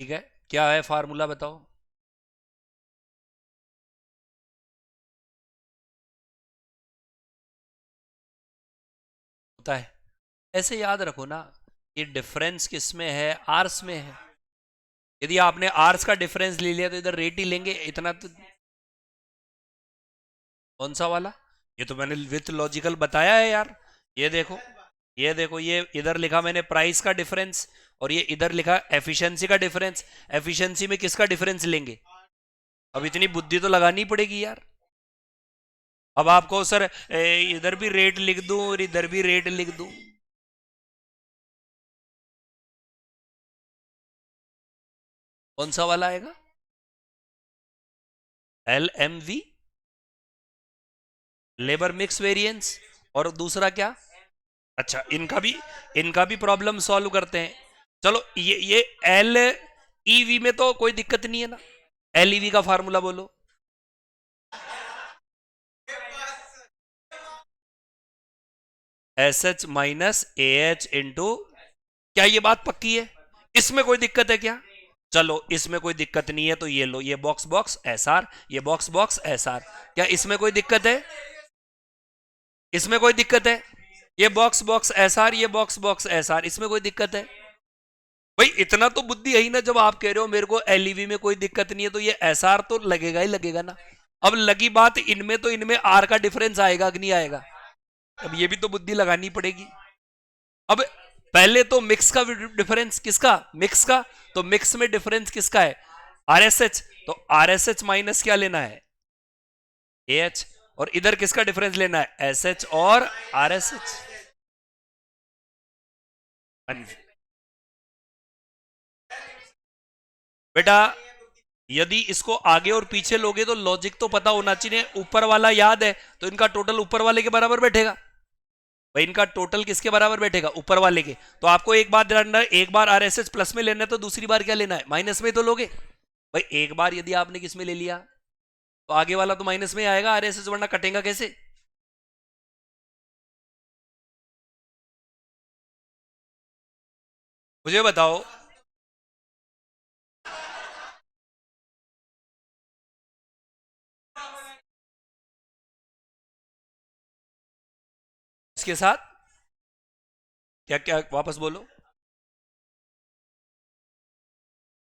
ठीक है, क्या है फार्मूला बताओ। होता है, ऐसे याद रखो ना, ये डिफरेंस किस में है, आर्स में है। यदि आपने आर्स का डिफरेंस ले लिया तो इधर रेट ही लेंगे इतना तो। कौन सा वाला? ये तो मैंने विथ लॉजिकल बताया है यार। ये देखो, ये देखो, ये इधर लिखा मैंने प्राइस का डिफरेंस, और ये इधर लिखा एफिशिएंसी का डिफरेंस। एफिशिएंसी में किसका डिफरेंस लेंगे? अब इतनी बुद्धि तो लगानी पड़ेगी यार। अब आपको सर इधर भी रेट लिख दूं और इधर भी रेट लिख दूं? कौन सा वाला आएगा? L M V, labour mix variance. और दूसरा क्या? अच्छा, इनका भी प्रॉब्लम सॉल्व करते हैं। चलो, ये एल ईवी में तो कोई दिक्कत नहीं है ना। एल ईवी का फार्मूला बोलो। एस एच माइनस ए एच इंटू, क्या ये बात पक्की है? इसमें कोई दिक्कत है क्या? चलो, इसमें कोई दिक्कत नहीं है तो ये लो, ये बॉक्स बॉक्स एस आर, ये बॉक्स बॉक्स एस आर। क्या इसमें कोई दिक्कत है? इसमें कोई दिक्कत है? ये बॉक्स बॉक्स एस आर, ये बॉक्स बॉक्स एस आर, इसमें कोई दिक्कत है? भाई इतना तो बुद्धि है ही ना, जब आप कह रहे हो मेरे को एलईवी में कोई दिक्कत नहीं है तो ये एसआर तो लगेगा ही लगेगा ना। अब लगी बात इनमें, तो इनमें आर का डिफरेंस आएगा कि नहीं आएगा? अब ये भी तो बुद्धि लगानी पड़ेगी। अब पहले तो मिक्स का डिफरेंस, किसका? मिक्स का। तो मिक्स में डिफरेंस किसका है? आरएसएच। तो आरएसएच माइनस क्या लेना है? एएच। और इधर किसका डिफरेंस लेना है? एसएच और आरएसएच। बेटा, यदि इसको आगे और पीछे लोगे तो लॉजिक तो पता होना चाहिए। ऊपर वाला याद है तो इनका टोटल ऊपर वाले के बराबर बैठेगा। भाई इनका टोटल किसके बराबर बैठेगा? ऊपर वाले के। तो आपको एक बात ध्यान रखना, एक बार आरएसएस प्लस में लेना है तो दूसरी बार क्या लेना है? माइनस में तो लोगे। भाई एक बार यदि आपने किस में ले लिया तो आगे वाला तो माइनस में आएगा आरएसएस, वरना कटेगा कैसे? मुझे बताओ। इसके साथ क्या क्या, वापस बोलो।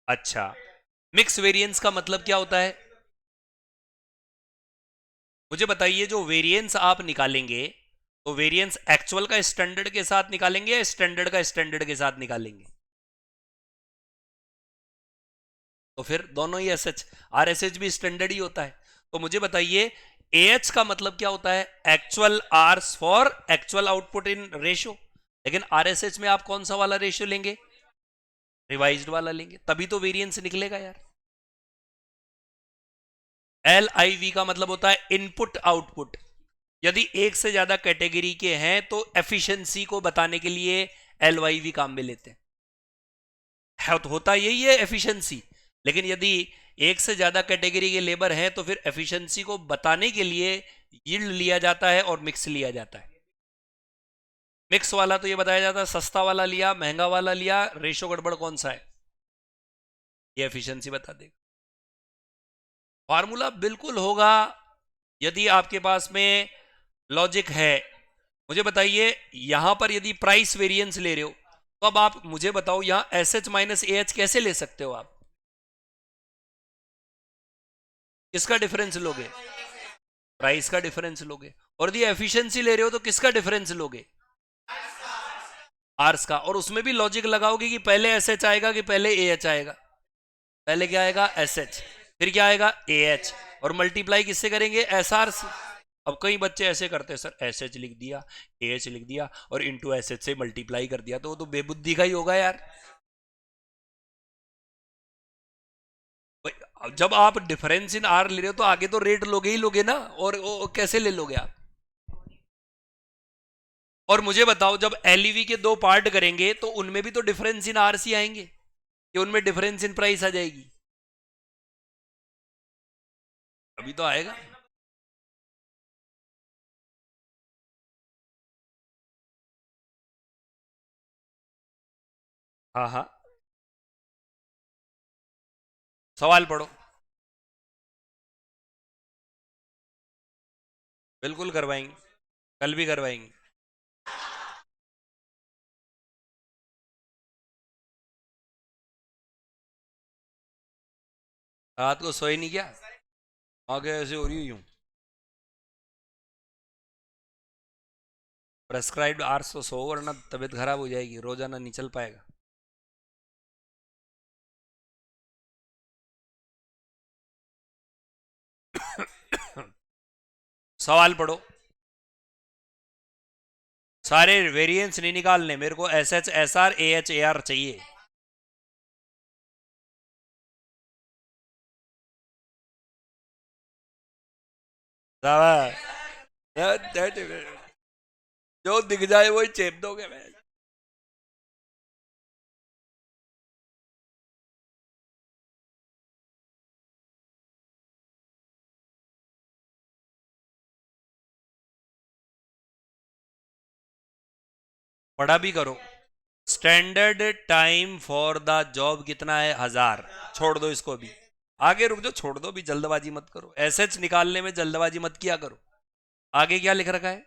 अच्छा, मिक्स वेरिएंस का मतलब क्या होता है? मुझे बताइए, जो वेरिएंस आप निकालेंगे तो वेरिएंस एक्चुअल का स्टैंडर्ड के साथ निकालेंगे या स्टैंडर्ड का स्टैंडर्ड के साथ निकालेंगे? तो फिर दोनों ही एसएच, आरएसएच भी स्टैंडर्ड ही होता है। तो मुझे बताइए, एएच का मतलब क्या होता है? Actual hours for actual output in ratio. लेकिन आरएसएच में आप कौन सा वाला रेशियो लेंगे? रिवाइज्ड वाला लेंगे, तभी तो वेरिएंस निकलेगा यार। एल आई वी का मतलब होता है इनपुट आउटपुट। यदि एक से ज्यादा कैटेगरी के हैं तो एफिशिएंसी को बताने के लिए एल वाई वी काम में लेते हैं, तो होता यही है एफिशिएंसी। लेकिन यदि एक से ज्यादा कैटेगरी के लेबर हैं तो फिर एफिशिएंसी को बताने के लिए यील्ड लिया जाता है और मिक्स लिया जाता है। मिक्स वाला तो ये बताया जाता है सस्ता वाला लिया, महंगा वाला लिया, रेशो गड़बड़ कौन सा है, ये एफिशिएंसी बता देगा। फार्मूला बिल्कुल होगा यदि आपके पास में लॉजिक है। मुझे बताइए, यहां पर यदि प्राइस वेरिएंस ले रहे हो तो अब आप मुझे बताओ, यहां S H minus A H कैसे ले सकते हो आप? किसका डिफरेंस लोगे? प्राइस का डिफरेंस लोगे। और यदि एफिशिएंसी ले रहे हो तो किसका डिफरेंस लोगे? आर्स का। और उसमें भी लॉजिक लगाओगे कि पहले एस एच आएगा कि पहले ए एच आएगा। पहले क्या आएगा? एस एच, फिर क्या आएगा? A H. और मल्टीप्लाई किससे करेंगे? एस आर से। अब कई बच्चे ऐसे करते हैं, सर एस एच लिख दिया, ए एच लिख दिया और इंटू एस एच से मल्टीप्लाई कर दिया, तो वो तो बेबुद्धि का ही होगा यार। जब आप डिफरेंस इन आर ले रहे हो तो आगे तो रेट लोगे ही लोगे ना, और वो कैसे ले लोगे आप? और मुझे बताओ, जब एलईवी के दो पार्ट करेंगे तो उनमें भी तो डिफरेंस इन आर सी आएंगे, कि उनमें डिफरेंस इन प्राइस आ जाएगी? अभी तो आएगा। हाँ हाँ। सवाल पढ़ो। बिल्कुल करवाएंगे, कल भी करवाएंगे। रात को सोए नहीं क्या? आगे ऐसे हो रही हूँ। प्रेस्क्राइब्ड आवर्स तो सो, वरना तबीयत खराब हो जाएगी, रोजाना नहीं चल पाएगा। सवाल पढ़ो। सारे वेरिएंस नहीं निकालने मेरे को, S H S R A H A R चाहिए। जो दिख जाए वही चेप दोगे मैं। पढ़ा भी करो। Standard time for the job कितना है? 1000। छोड़ दो इसको भी। आगे रुक जाओ, छोड़ दो भी, जल्दबाजी मत करो, एस एच निकालने में जल्दबाजी मत किया करो। आगे क्या लिख रखा है?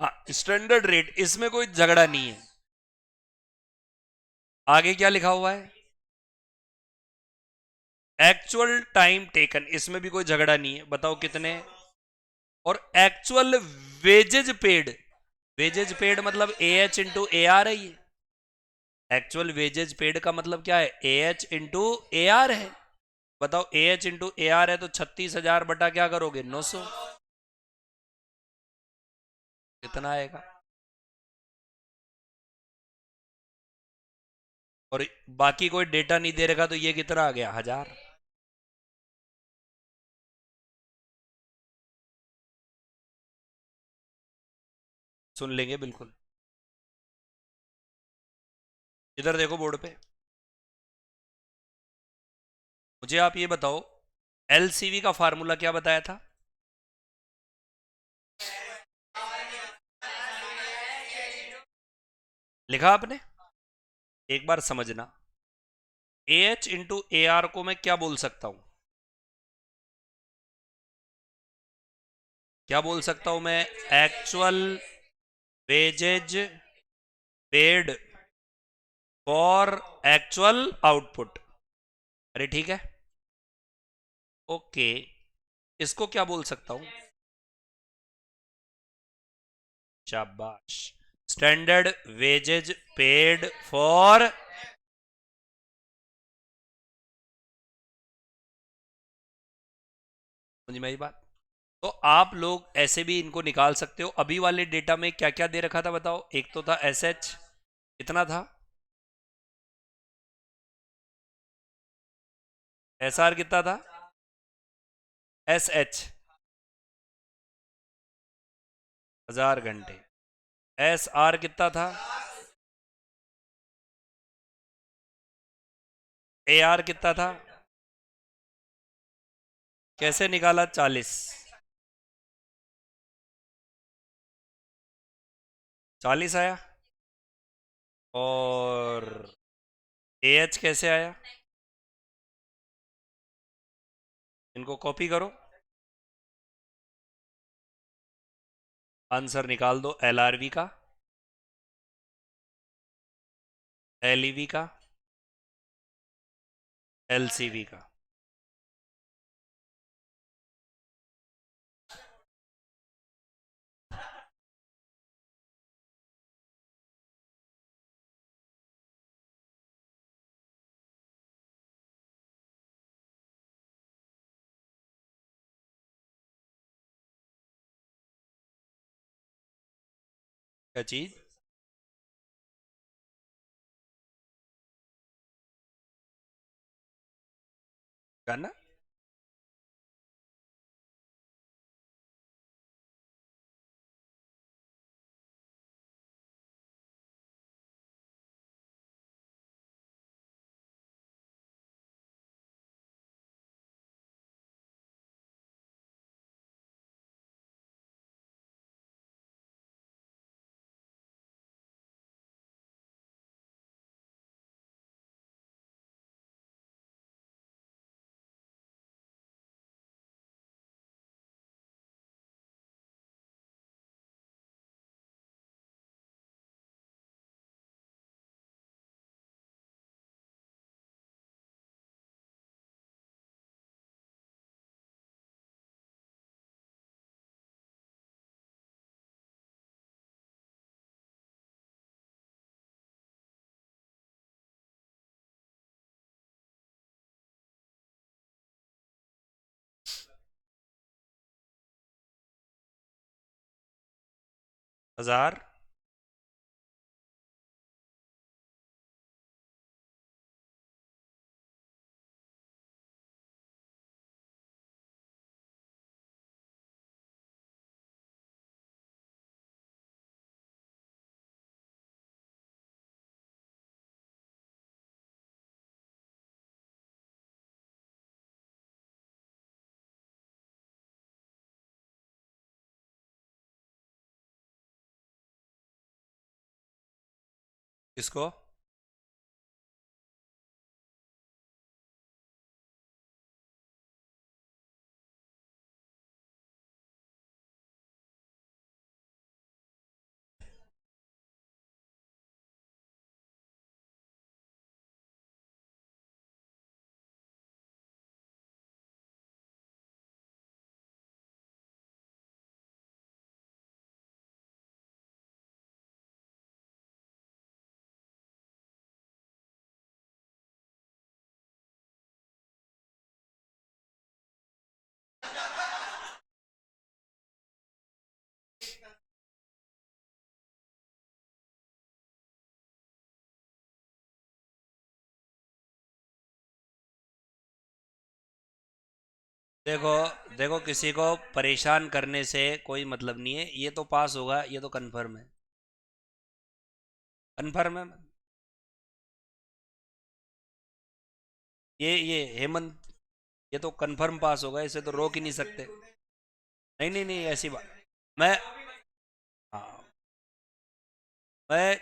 हाँ, स्टैंडर्ड रेट, इसमें कोई झगड़ा नहीं है। आगे क्या लिखा हुआ है? एक्चुअल टाइम टेकन, इसमें भी कोई झगड़ा नहीं है, बताओ कितने। और actual wages paid, wages paid मतलब A H into A R है ये। एक्चुअल वेजेज पेड का मतलब क्या है? A H into A R है। बताओ, A H into A R है तो 36,000 बटा क्या करोगे? 900। कितना आएगा? और बाकी कोई डेटा नहीं दे रखा तो ये कितना आ गया? 1000। सुन लेंगे बिल्कुल। इधर देखो बोर्ड पे। मुझे आप ये बताओ, एलसीवी का फार्मूला क्या बताया था? लिखा आपने? एक बार समझना। ए एच इंटू ए आर को मैं क्या बोल सकता हूं? क्या बोल सकता हूं मैं? Actual wages paid for actual output. अरे ठीक है, ओके। इसको क्या बोल सकता हूं? शाबाश। Standard wages paid for. समझ में आई बात? तो आप लोग ऐसे भी इनको निकाल सकते हो। अभी वाले डेटा में क्या क्या दे रखा था बताओ? एक तो था एस एच, कितना था? एस आर कितना था? एस एच 1000 घंटे। एस आर कितना था? ए आर कितना था? कैसे निकाला? 40। 40 आया। और ए एच कैसे आया? इनको कॉपी करो, आंसर निकाल दो। एलआरवी का, एलईवी का, एलसीवी का। क्या चीज? करना। 1000। किसको? देखो, देखो, किसी को परेशान करने से कोई मतलब नहीं है। ये तो पास होगा, ये तो कंफर्म है। कंफर्म है। ये हेमंत, ये तो कंफर्म पास होगा, इसे तो रोक ही नहीं सकते। नहीं, नहीं, नहीं, ऐसी बात। मैं हाँ, मैं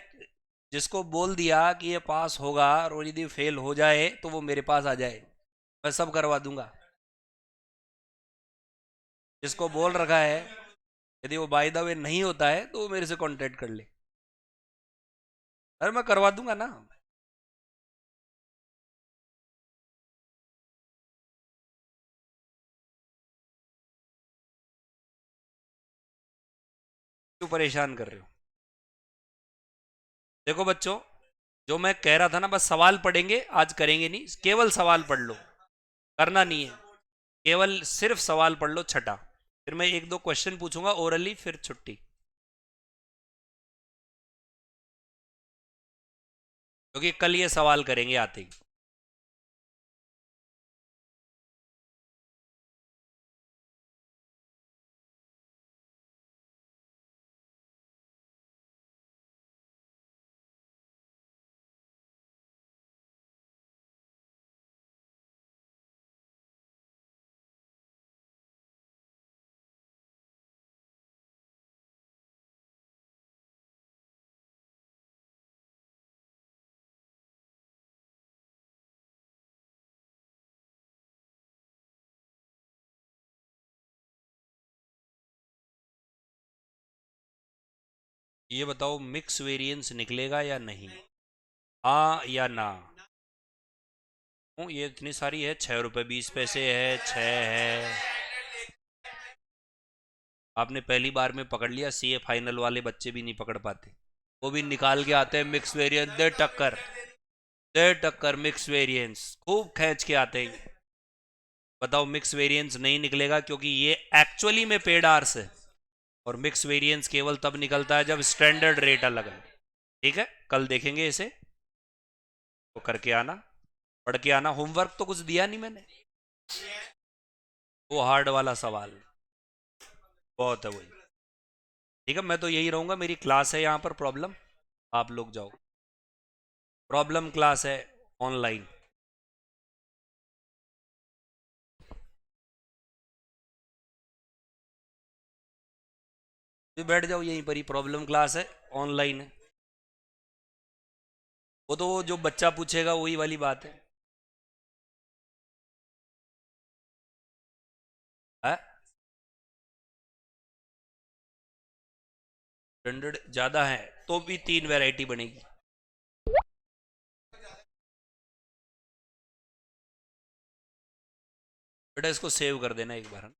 जिसको बोल दिया कि ये पास होगा और यदि फेल हो जाए तो वो मेरे पास आ जाए, मैं सब करवा दूंगा। जिसको बोल रखा है, यदि वो बाय द वे नहीं होता है तो वो मेरे से कांटेक्ट कर ले। अरे मैं करवा दूंगा ना। क्यों परेशान कर रहे हो? देखो बच्चों, जो मैं कह रहा था ना, बस सवाल पढ़ेंगे आज, करेंगे नहीं, केवल सवाल पढ़ लो। करना नहीं है, केवल सिर्फ सवाल पढ़ लो छठा। फिर मैं एक दो क्वेश्चन पूछूंगा ओरली, फिर छुट्टी। क्योंकि कल ये सवाल करेंगे आते ही। ये बताओ, मिक्स वेरिएंस निकलेगा या नहीं? हाँ या ना? ये इतनी सारी है, 6 रुपये 20 पैसे है, 6 है। आपने पहली बार में पकड़ लिया, सीए फाइनल वाले बच्चे भी नहीं पकड़ पाते। वो भी निकाल के आते हैं मिक्स वेरिएंस, दे टक्कर। दे टक्कर, मिक्स वेरिएंस खूब खींच के आते हैं। बताओ, मिक्स वेरिएंस नहीं निकलेगा क्योंकि ये एक्चुअली में पेड आर्स है। और मिक्स वेरिएंस केवल तब निकलता है जब स्टैंडर्ड रेट अलग है। ठीक है, कल देखेंगे इसे। तो करके आना, पढ़ के आना। होमवर्क तो कुछ दिया नहीं मैंने, वो हार्ड वाला सवाल बहुत है वही। ठीक है, मैं तो यही रहूंगा, मेरी क्लास है यहाँ पर प्रॉब्लम। आप लोग जाओ, प्रॉब्लम क्लास है ऑनलाइन। तो बैठ जाओ यहीं पर ही, प्रॉब्लम क्लास है, ऑनलाइन है। वो तो जो बच्चा पूछेगा वही वाली बात है। है? स्टैंडर्ड ज्यादा है तो भी 3 वैरायटी बनेगी। बेटा इसको सेव कर देना एक बार।